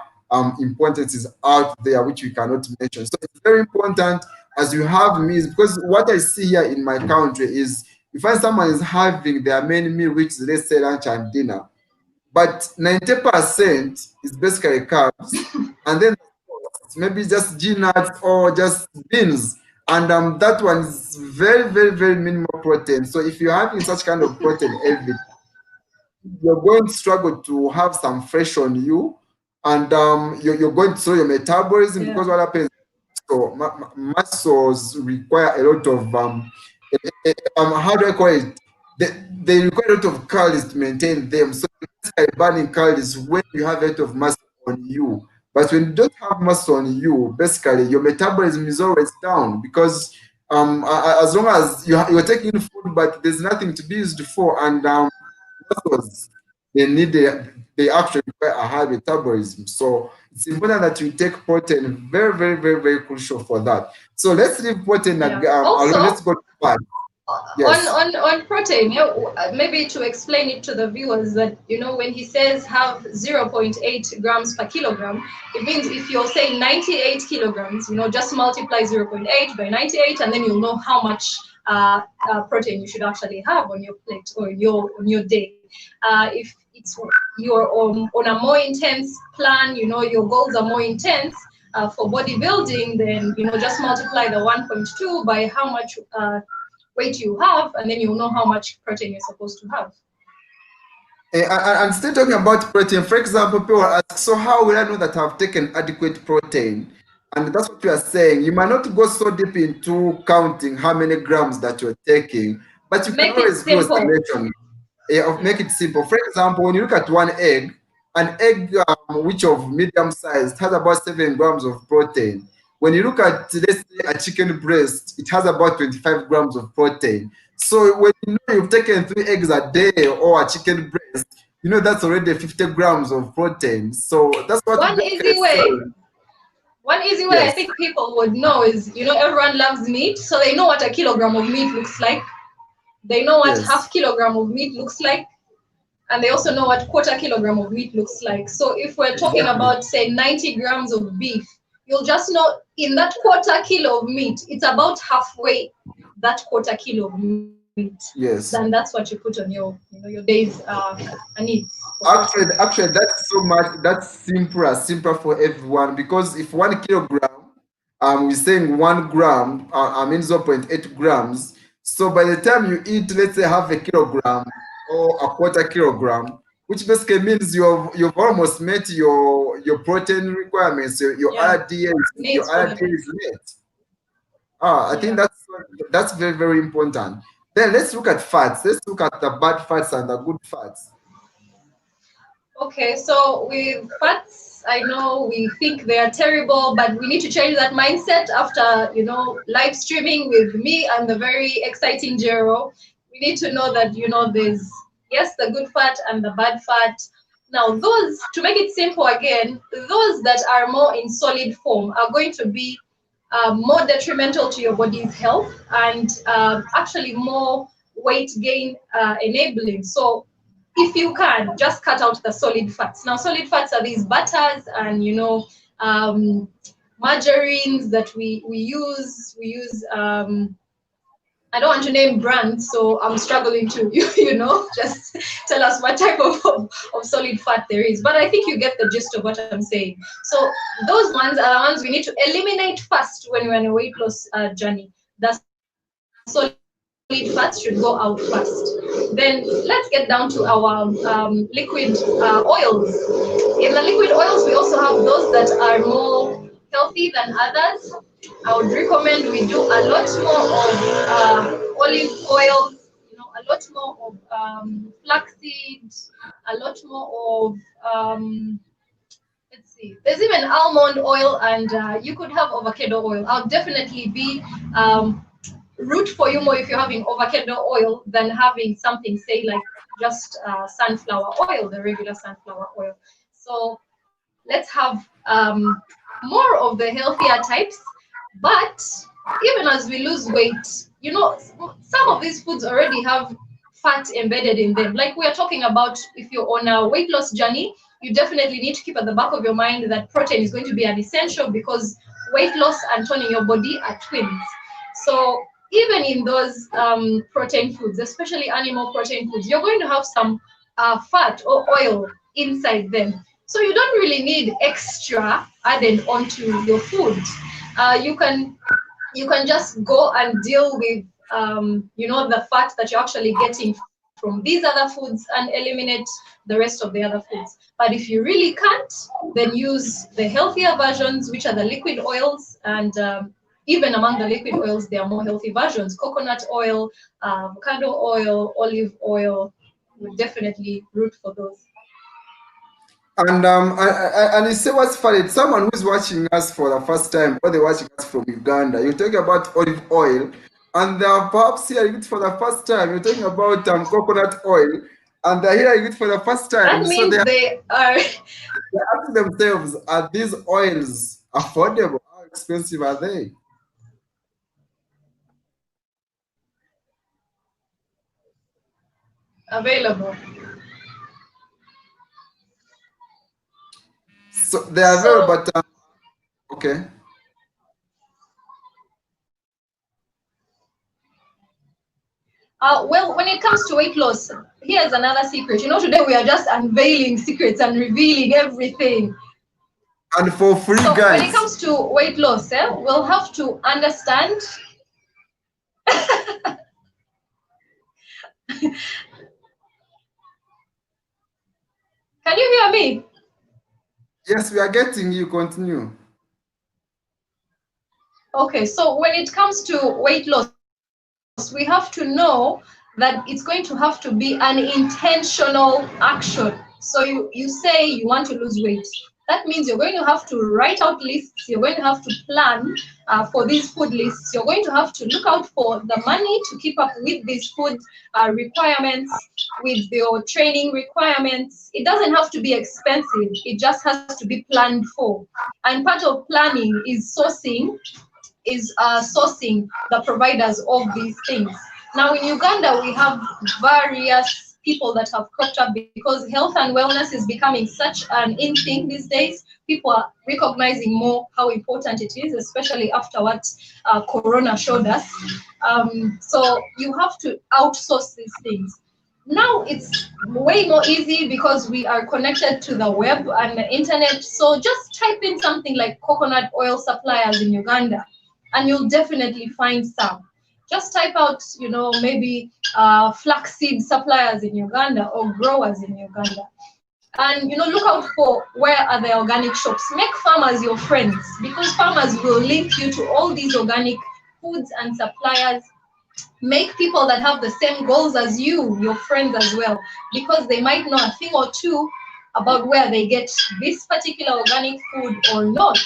importances out there which we cannot mention. So it's very important. as you have meals, because what I see here in my country is you find someone is having their main meal, which is let's say lunch and dinner, but 90% is basically carbs, and then maybe just G nuts or just beans. And that one is very, very, very minimal protein. So if you're having such kind of protein every, you're going to struggle to have some fresh on you, and you're going to slow your metabolism because what happens, so muscles require a lot of how do I call it? They require a lot of calories to maintain them. So basically burning calories when you have a lot of muscle on you. But when you don't have muscle on you, basically your metabolism is always down because as long as you're taking food, but there's nothing to be used for, and muscles they actually require a high metabolism. So it's important that you take protein. Very, very, very, very crucial for that. So let's leave protein alone. Let's go to fat. Yes. On protein, maybe to explain it to the viewers that when he says have 0.8 grams per kilogram, it means if you're saying 98 kilograms, just multiply 0.8 by 98, and then you'll know how much protein you should actually have on your plate or on your day. If you're on a more intense plan, your goals are more intense for bodybuilding, then just multiply the 1.2 by how much weight you have, and then you'll know how much protein you're supposed to have. And still talking about protein, for example, people ask, so how will I know that I've taken adequate protein? And that's what we are saying. You might not go so deep into counting how many grams that you're taking, but you can always do a estimation. Make it simple. For example, when you look at an egg which of medium size has about 7 grams of protein. When you look at, let's say, a chicken breast, it has about 25 grams of protein. So when you've taken 3 eggs a day or a chicken breast, that's already 50 grams of protein. So that's what one easy way. Yes. I think people would know is, everyone loves meat, so they know what a kilogram of meat looks like. They know what half kilogram of meat looks like, and they also know what quarter kilogram of meat looks like. So if we're talking about, say, 90 grams of beef, you'll just know in that quarter kilo of meat, it's about halfway that quarter kilo of meat. Yes. Then that's what you put on your day's needs. Actually, that's so much. That's simpler for everyone, because if 1 kilogram, we're saying 1 gram, means 0.8 grams. So by the time you eat, let's say half a kilogram or a quarter kilogram, which basically means you've almost met your protein requirements. Your RDA is met. I think that's very, very important. Then let's look at fats. Let's look at the bad fats and the good fats. Okay, so with fats, I know we think they are terrible, but we need to change that mindset after, live streaming with me and the very exciting Gero. We need to know that, there's, yes, the good fat and the bad fat. Now, those, to make it simple again, those that are more in solid form are going to be more detrimental to your body's health and actually more weight gain enabling. So if you can, just cut out the solid fats. Now, solid fats are these butters and, margarines that we use. We use, I don't want to name brands, so I'm struggling to, just tell us what type of solid fat there is. But I think you get the gist of what I'm saying. So those ones are the ones we need to eliminate first when we're on a weight loss journey. The solid fats should go out first. Then let's get down to our liquid oils. In the liquid oils, we also have those that are more healthy than others. I would recommend we do a lot more of olive oil, a lot more of flaxseed, a lot more of let's see, there's even almond oil, and you could have avocado oil. I'll definitely be root for you more if you're having avocado oil than having something, say, like just sunflower oil, the regular sunflower oil. So let's have more of the healthier types. But even as we lose weight, some of these foods already have fat embedded in them. Like we are talking about, if you're on a weight loss journey, you definitely need to keep at the back of your mind that protein is going to be an essential, because weight loss and toning your body are twins. So even in those protein foods, especially animal protein foods, you're going to have some fat or oil inside them. So you don't really need extra added onto your food. You can just go and deal with the fat that you're actually getting from these other foods and eliminate the rest of the other foods. But if you really can't, then use the healthier versions, which are the liquid oils. And even among the liquid oils, there are more healthy versions: coconut oil, avocado oil, olive oil. Would definitely root for those. And you say what's funny? Someone who's watching us for the first time, or they're watching us from Uganda, you're talking about olive oil, and they're perhaps hearing it for the first time. You're talking about coconut oil, and they're hearing it for the first time. That means they are. They're asking themselves, are these oils affordable? How expensive are they? Available. So they are available, but okay. Well, when it comes to weight loss, here's another secret. Today we are just unveiling secrets and revealing everything. And for free, so guys. When it comes to weight loss, we'll have to understand. Can you hear me? Yes, we are getting you. Continue. Okay, so when it comes to weight loss, we have to know that it's going to have to be an intentional action. So you say you want to lose weight. That means you're going to have to write out lists. You're going to have to plan for these food lists. You're going to have to look out for the money to keep up with these food requirements, with your training requirements. It doesn't have to be expensive. It just has to be planned for. And part of planning is sourcing the providers of these things. Now in Uganda, we have various people that have cropped up because health and wellness is becoming such an in thing these days. People are recognizing more how important it is, especially after what Corona showed us. So you have to outsource these things. Now it's way more easy because we are connected to the web and the internet. So just type in something like coconut oil suppliers in Uganda, and you'll definitely find some. Just type out, maybe flaxseed suppliers in Uganda or growers in Uganda. And, look out for where are the organic shops. Make farmers your friends, because farmers will link you to all these organic foods and suppliers. Make people that have the same goals as you your friends as well, because they might know a thing or two about where they get this particular organic food or not.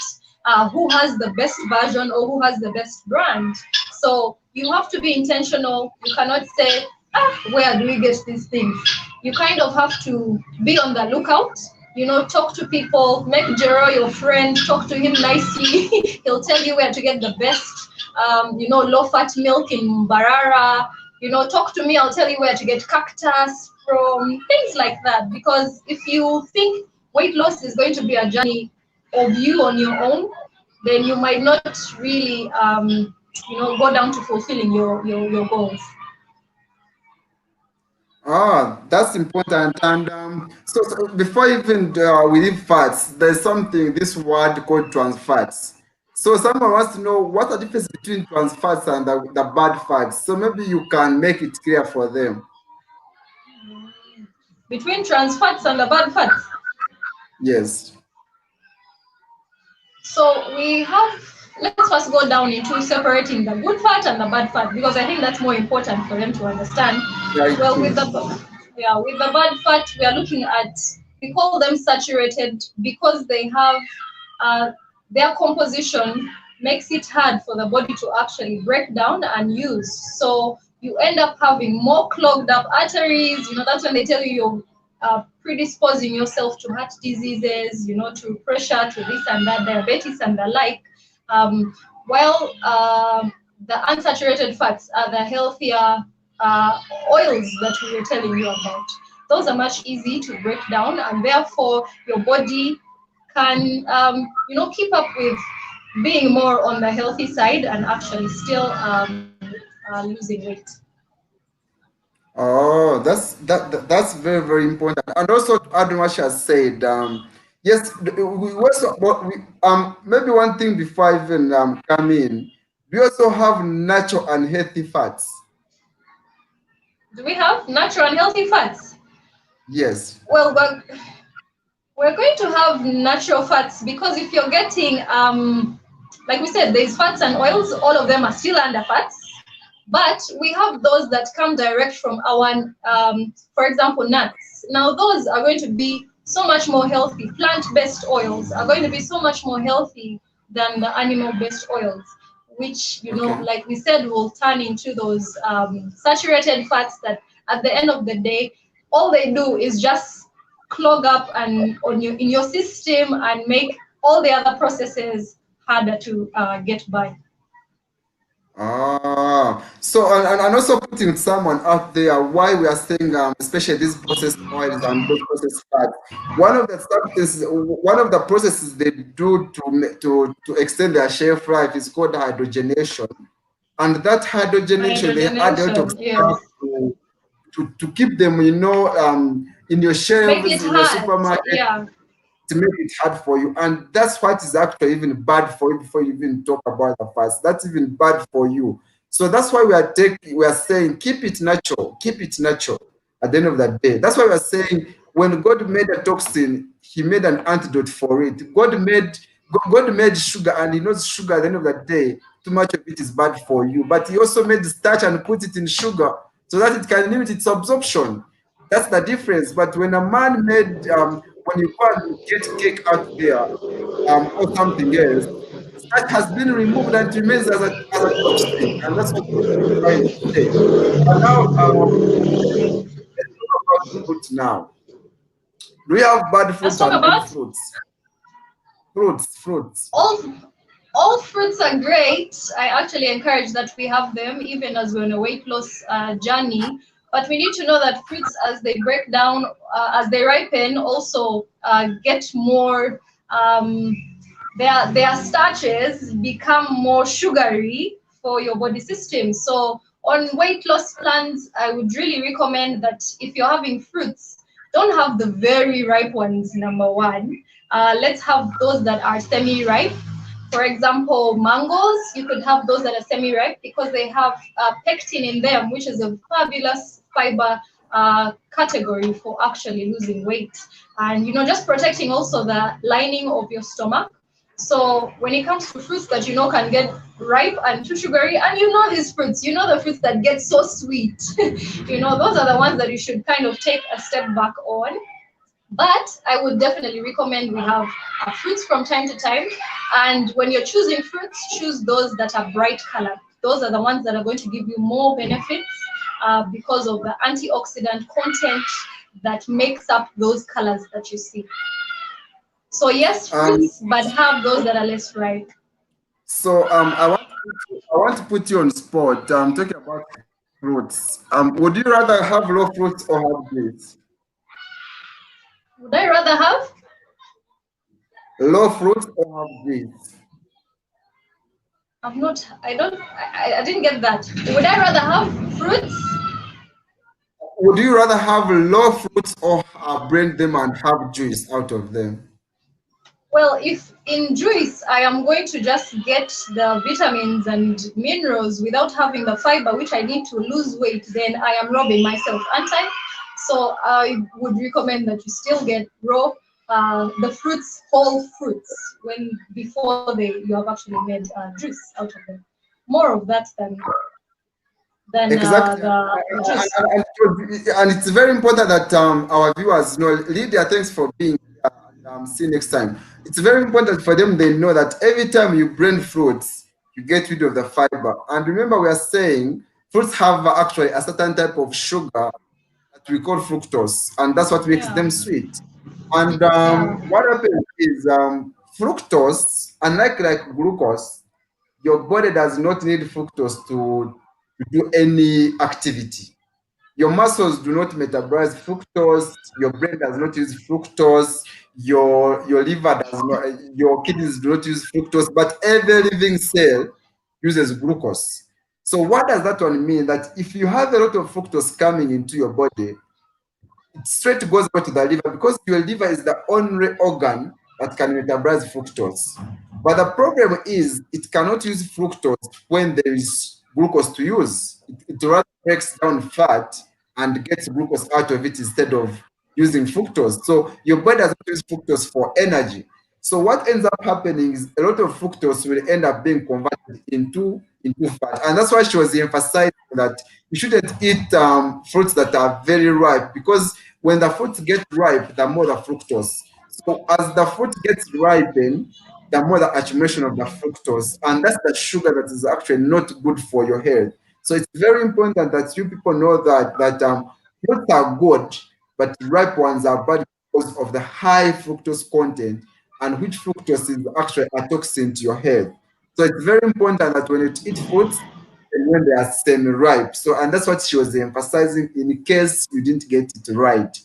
Who has the best version or who has the best brand. So you have to be intentional. You cannot say, where do we get these things? You kind of have to be on the lookout, talk to people, make Gero your friend, talk to him nicely. He'll tell you where to get the best, low-fat milk in Mbarara. Talk to me, I'll tell you where to get cactus from, things like that. Because if you think weight loss is going to be a journey of you on your own, then you might not really, go down to fulfilling your goals. That's important. And so before even we leave fats, there's this word called trans fats. So someone wants to know what the difference between trans fats and the bad fats. So maybe you can make it clear for them. Between trans fats and the bad fats? Yes. So let's first go down into separating the good fat and the bad fat, because I think that's more important for them to understand. Yeah, well, with the bad fat, we are looking at, we call them saturated because they have their composition makes it hard for the body to actually break down and use. So you end up having more clogged up arteries. That's when they tell you you're predisposing yourself to heart diseases, to pressure, to this and that, diabetes and the like. While the unsaturated fats are the healthier oils that we were telling you about. Those are much easy to break down, and therefore your body can, keep up with being more on the healthy side and actually still losing weight. Oh, that's very, very important. And also to add on what she has said, yes, we also maybe one thing before I even come in, we also have natural and healthy fats. Do we have natural and healthy fats? Yes. Well, we're going to have natural fats because if you're getting, like we said, there's fats and oils, all of them are still under fats. But we have those that come direct from our, for example, nuts. Now, those are going to be so much more healthy. Plant-based oils are going to be so much more healthy than the animal-based oils, which, Okay. like we said, will turn into those saturated fats that at the end of the day, all they do is just clog up and in your system and make all the other processes harder to get by. So and also putting someone out there why we are saying especially these processed oils and those processed fats. One of the processes they do to extend their shelf life is called hydrogenation, and that hydrogenation they add a lot of Hydrogenation, stuff yes. to keep them, in your Make it shelves in your hard, supermarket yeah. to make it hard for you. And that's what is actually even bad for you before you even talk about the fast. That's even bad for you. So that's why we are saying keep it natural, keep it natural at the end of the day. That's why we are saying when God made a toxin, he made an antidote for it. God made sugar, and he knows sugar at the end of the day, too much of it is bad for you. But he also made starch and put it in sugar so that it can limit its absorption. That's the difference. But when a man made, when you go and get cake out there, or something else, that has been removed and it remains as a toxin, and that's what we're trying to say. And now, let's talk about fruits now. Do we have bad Let's fruits talk and good about fruits? Fruits. all all fruits are great. I actually encourage that we have them even as we're on a weight loss journey. But we need to know that fruits, as they break down, as they ripen, also get more. Um, their starches become more sugary for your body system. So on weight loss plans, I would really recommend that if you're having fruits, don't have the very ripe ones, number one. Let's have those that are semi-ripe. For example, mangoes, you could have those that are semi-ripe because they have pectin in them, which is a fabulous fiber category for actually losing weight. And, just protecting also the lining of your stomach. So when it comes to fruits that can get ripe and too sugary, and these fruits, the fruits that get so sweet, those are the ones that you should kind of take a step back on. But I would definitely recommend we have fruits from time to time. And when you're choosing fruits, choose those that are bright colored. Those are the ones that are going to give you more benefits because of the antioxidant content that makes up those colors that you see. So yes, Um, fruits, but have those that are less ripe. so I want to put you on spot. Talking about fruits. Would you rather have raw fruits or have this? Would I rather have? Raw fruits or have this? I'm not. I don't. I didn't get that. Would I rather have fruits? Would you rather have raw fruits or blend them and have juice out of them? Well, if in juice I am going to just get the vitamins and minerals without having the fiber, which I need to lose weight, then I am robbing myself, aren't I? So I would recommend that you still get raw, the fruits, whole fruits, when before you have actually made juice out of them. More of that than Exactly. the juice. And it's very important that our viewers know. Lydia, thanks for being here. And see you next time. It's very important for them they know that every time you blend fruits, you get rid of the fiber. And remember, we are saying fruits have actually a certain type of sugar that we call fructose, and that's what makes Yeah, them sweet. And yeah. what happens is fructose, unlike like glucose, your body does not need fructose to do any activity. Your muscles do not metabolize fructose. Your brain does not use fructose. Your liver does not. Your kidneys do not use fructose. But every living cell uses glucose. So what does that one mean? That if you have a lot of fructose coming into your body, it straight goes back to the liver because your liver is the only organ that can metabolize fructose. But the problem is it cannot use fructose when there is glucose to use. It rather breaks down fat and gets glucose out of it instead of using fructose. So your body doesn't use fructose for energy. So what ends up happening is a lot of fructose will end up being converted into fat, and that's why she was emphasizing that you shouldn't eat fruits that are very ripe because when the fruits get ripe, the more the fructose. So as the fruit gets ripened, the more the accumulation of the fructose, and that's the sugar that is actually not good for your health. So it's very important that you people know that fruits are good, but ripe ones are bad because of the high fructose content, and which fructose is actually a toxin to your health. So it's very important that when you eat fruits, and when they are semi-ripe. So, and that's what she was emphasizing in case you didn't get it right.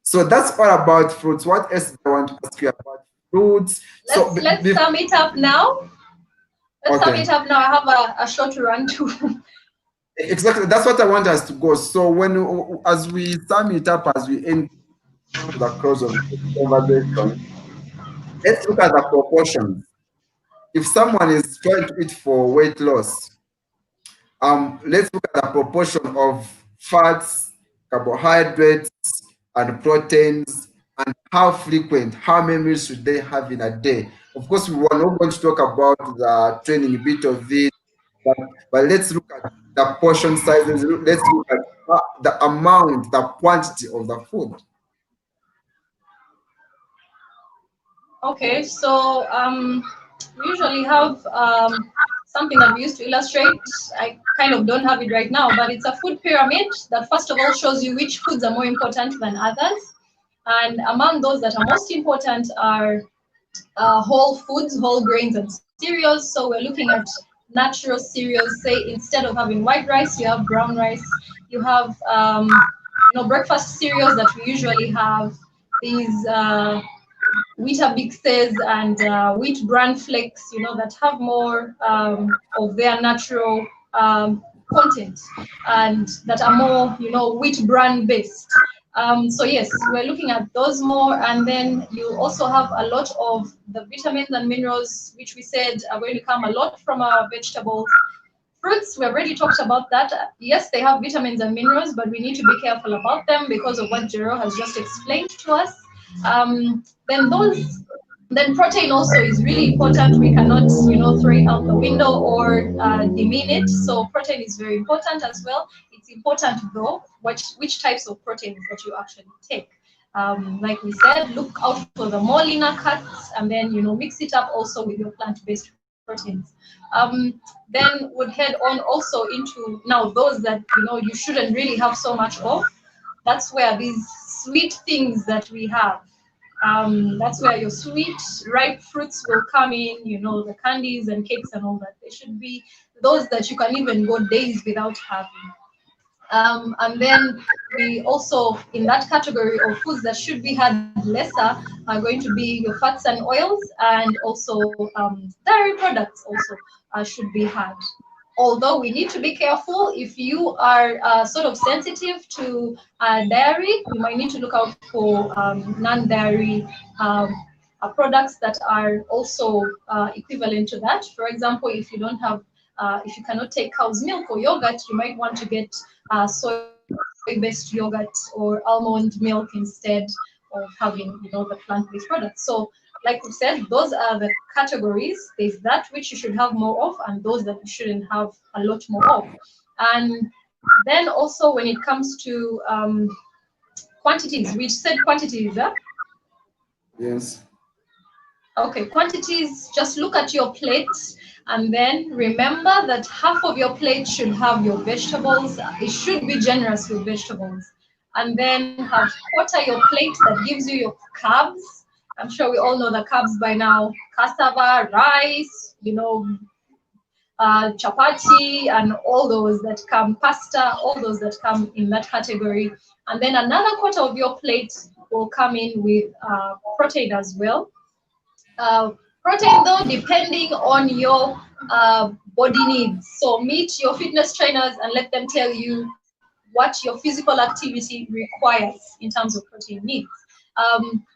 So that's all about fruits. What else do I want to ask you about fruits? So, Let's sum it up now. Let's sum okay, it up now. I have a short run too. exactly. That's what I want us to go. So as we sum it up, as we end to the close of this conversation, let's look at the proportions. If someone is trying to eat for weight loss, let's look at the proportion of fats, carbohydrates, and proteins, and how frequent, how many meals should they have in a day. Of course, we are not going to talk about the training bit of it, but, but let's look at the portion sizes. Let's look at the amount, the quantity of the food. Okay, so we usually have something that we used to illustrate. I kind of don't have it right now, but it's a food pyramid that first of all shows you which foods are more important than others. And among those that are most important are whole foods, whole grains, and cereals. So we're looking at natural cereals. Say instead of having white rice, you have brown rice. You have breakfast cereals that we usually have. These Weetabixes and wheat bran flakes, that have more of their natural content and that are more, wheat bran based. So yes, we're looking at those more, and then you also have a lot of the vitamins and minerals, which we said are going to come a lot from our vegetables. Fruits, we already talked about that. Yes, they have vitamins and minerals, but we need to be careful about them because of what Jero has just explained to us. Then then protein also is really important. We cannot, throw it out the window or demean it. So protein is very important as well. It's important though, which types of proteins that you actually take. Like we said, look out for the more leaner cuts, and then mix it up also with your plant-based proteins. Then would head on also into now those that you shouldn't really have so much of. That's where these sweet things that we have. That's where your sweet, ripe fruits will come in, the candies and cakes and all that. They should be those that you can even go days without having. And then we also, in that category of foods that should be had lesser, are going to be your fats and oils, and also dairy products also should be had. Although we need to be careful, if you are sort of sensitive to dairy, you might need to look out for non-dairy products that are also equivalent to that. For example, if you don't have, if you cannot take cow's milk or yogurt, you might want to get soy-based yogurt or almond milk instead of having, the plant-based products. So, like we said, those are the categories. There's that which you should have more of, and those that you shouldn't have a lot more of. And then also when it comes to quantities, we said quantities, huh? Yes. Okay, quantities, just look at your plate and then remember that half of your plate should have your vegetables. It should be generous with vegetables. And then have quarter your plate that gives you your carbs. I'm sure we all know the carbs by now. Cassava, rice, chapati, and all those that come, pasta, all those that come in that category. And then another quarter of your plate will come in with protein as well. Uh, Protein, though, depending on your body needs. So meet your fitness trainers and let them tell you what your physical activity requires in terms of protein needs.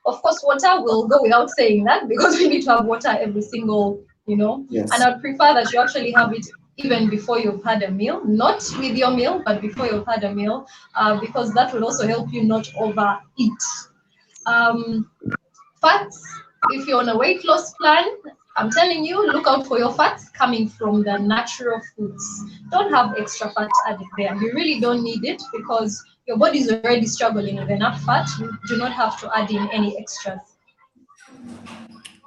Of course, water will go without saying that, because we need to have water every single, and Yes. I'd prefer that you actually have it even before you've had a meal, not with your meal, but before you've had a meal, because that will also help you not overeat. Um, Fats, if you're on a weight loss plan, I'm telling you, look out for your fats coming from the natural foods. Don't have extra fat added there. You really don't need it, because your body is already struggling with enough fat. You do not have to add in any extras.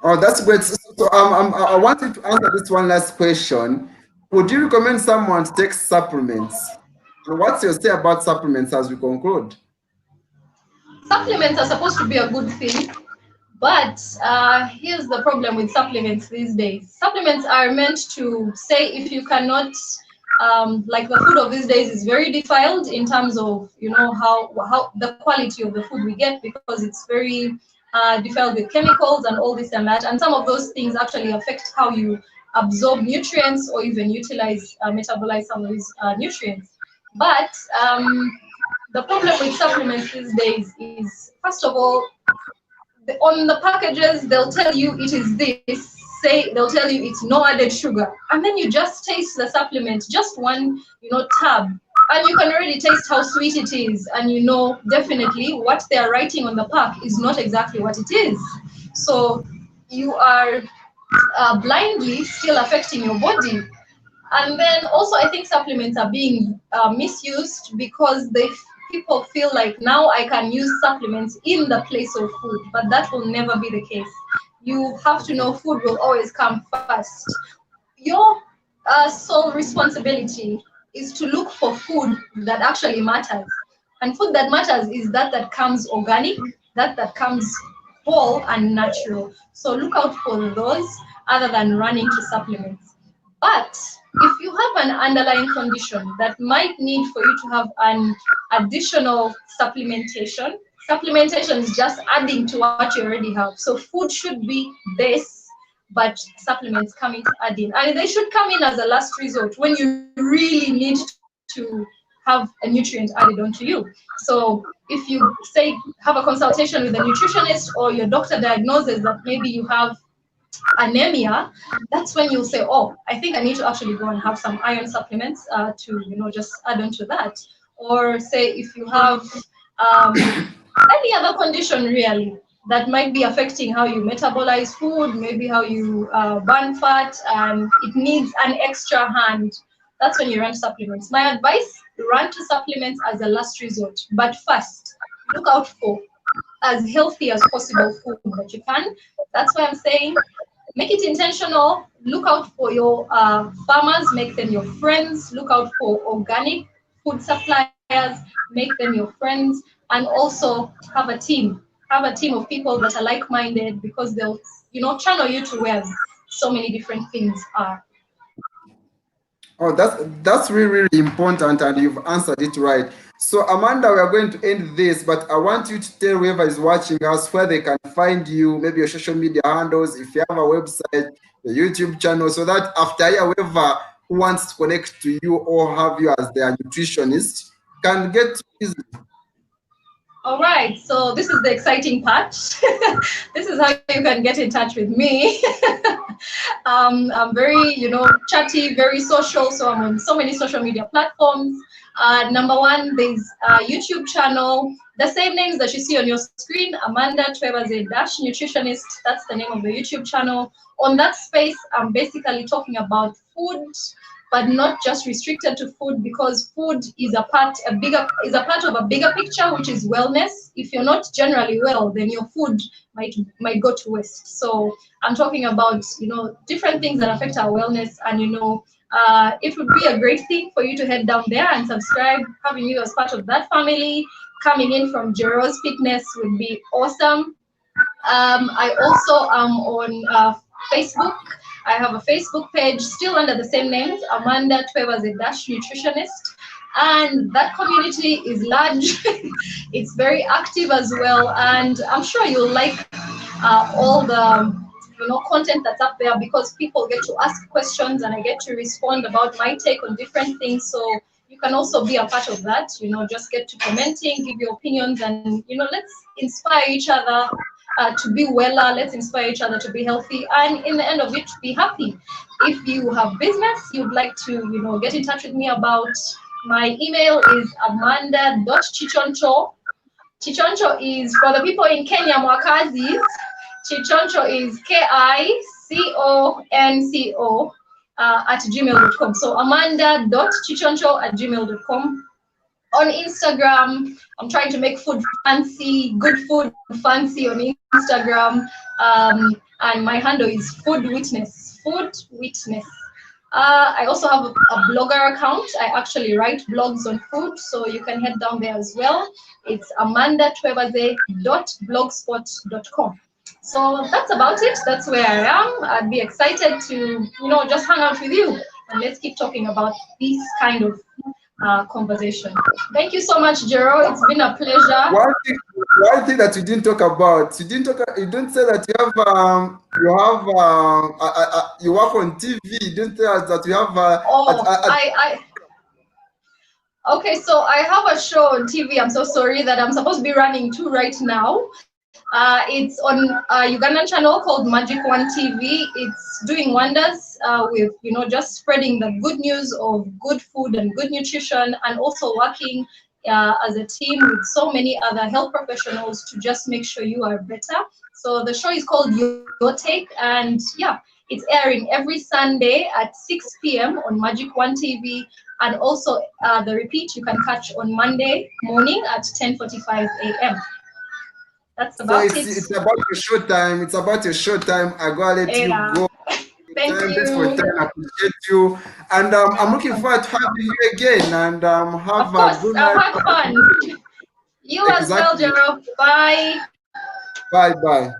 Oh, that's great. I wanted to answer this one last question. Would you recommend someone to take supplements? And what's your say about supplements as we conclude? Supplements are supposed to be a good thing, but here's the problem with supplements these days. Supplements are meant to say, if you cannot, like the food of these days is very defiled in terms of, how the quality of the food we get, because it's very defiled with chemicals and all this and that. And some of those things actually affect how you absorb nutrients or even utilize, metabolize some of these nutrients. But the problem with supplements these days is, first of all, on the packages they'll tell you it is this, they'll tell you it's no added sugar, and then you just taste the supplement, just one tab, and you can already taste how sweet it is, and definitely what they're writing on the pack is not exactly what it is. So you are blindly still affecting your body. And then also, I think supplements are being misused, because people feel like now I can use supplements in the place of food, but that will never be the case. You have to know food will always come first. Your sole responsibility is to look for food that actually matters. And food that matters is that comes organic, that comes whole and natural. So look out for those, other than running to supplements. But if you have an underlying condition that might need for you to have an additional supplementation is just adding to what you already have. So food should be base, but supplements come in to add in. And they should come in as a last resort when you really need to have a nutrient added onto you. So if you say have a consultation with a nutritionist, or your doctor diagnoses that maybe you have anemia, that's when you'll say, oh, I think I need to actually go and have some iron supplements to just add on to that. Or say if you have any other condition really that might be affecting how you metabolize food, maybe how you burn fat, and it needs an extra hand, that's when you run supplements. My advice, run to supplements as a last resort, but first look out for as healthy as possible food that you can. That's why I'm saying, make it intentional. Look out for your farmers, make them your friends. Look out for organic food suppliers, make them your friends, and also have a team. Have a team of people that are like-minded, because they'll, channel you to where so many different things are. Oh, that's really, really important, and you've answered it right. So, Amanda, we are going to end this, but I want you to tell whoever is watching us where they can find you, maybe your social media handles, if you have a website, your YouTube channel, so that after whoever who wants to connect to you or have you as their nutritionist can get easily. All right, so this is the exciting part. This is how you can get in touch with me. I'm very, chatty, very social, so I'm on so many social media platforms. Number one, there's a YouTube channel, the same names that you see on your screen, Amanda Twebaze Nutritionist. That's the name of the YouTube channel. On that space, I'm basically talking about food, but not just restricted to food, because food is a part of a bigger picture, which is wellness. If you're not generally well, then your food might go to waste. So I'm talking about different things that affect our wellness, and it would be a great thing for you to head down there and subscribe. Having you as part of that family, coming in from Geros Fitness would be awesome. I also am on Facebook. I have a Facebook page still under the same names, Amanda Twebaze Nutritionist. And that community is large. It's very active as well. And I'm sure you'll like all the content that's up there, because people get to ask questions and I get to respond about my take on different things. So you can also be a part of that, just get to commenting, give your opinions, and let's inspire each other to be weller. Let's inspire each other to be healthy, and in the end of it, be happy. If you have business you'd like to get in touch with me about, my email is amanda.kiconco. Chichoncho is, for the people in Kenya, Mwakazis, Chichoncho is KICONCO at gmail.com. So amanda.chichoncho@gmail.com. On Instagram, I'm trying to make food fancy, good food fancy on Instagram. And my handle is Food Witness. Food Witness. I also have a blogger account. I actually write blogs on food, so you can head down there as well. It's amanda.twebaze.blogspot.com. So that's about it. That's where I am. I'd be excited to, just hang out with you, and let's keep talking about this kind of conversation. Thank you so much, Gero. It's been a pleasure. One thing that you didn't talk about, you didn't say that you work on TV. You didn't tell us that you have Okay, so I have a show on TV. I'm so sorry that I'm supposed to be running to right now. It's on a Ugandan channel called Magic One TV. It's doing wonders with, just spreading the good news of good food and good nutrition, and also working as a team with so many other health professionals to just make sure you are better. So the show is called Your Take, and yeah, it's airing every Sunday at 6 p.m. on Magic One TV, and also the repeat you can catch on Monday morning at 10:45 a.m. That's about it. It's about your show time. It's about your show time. I gotta let you go. Thank you. Thanks for your time. I appreciate you. And I'm looking forward to having you again. And have a good night. I've had fun. You as well, Gero. Bye. Bye.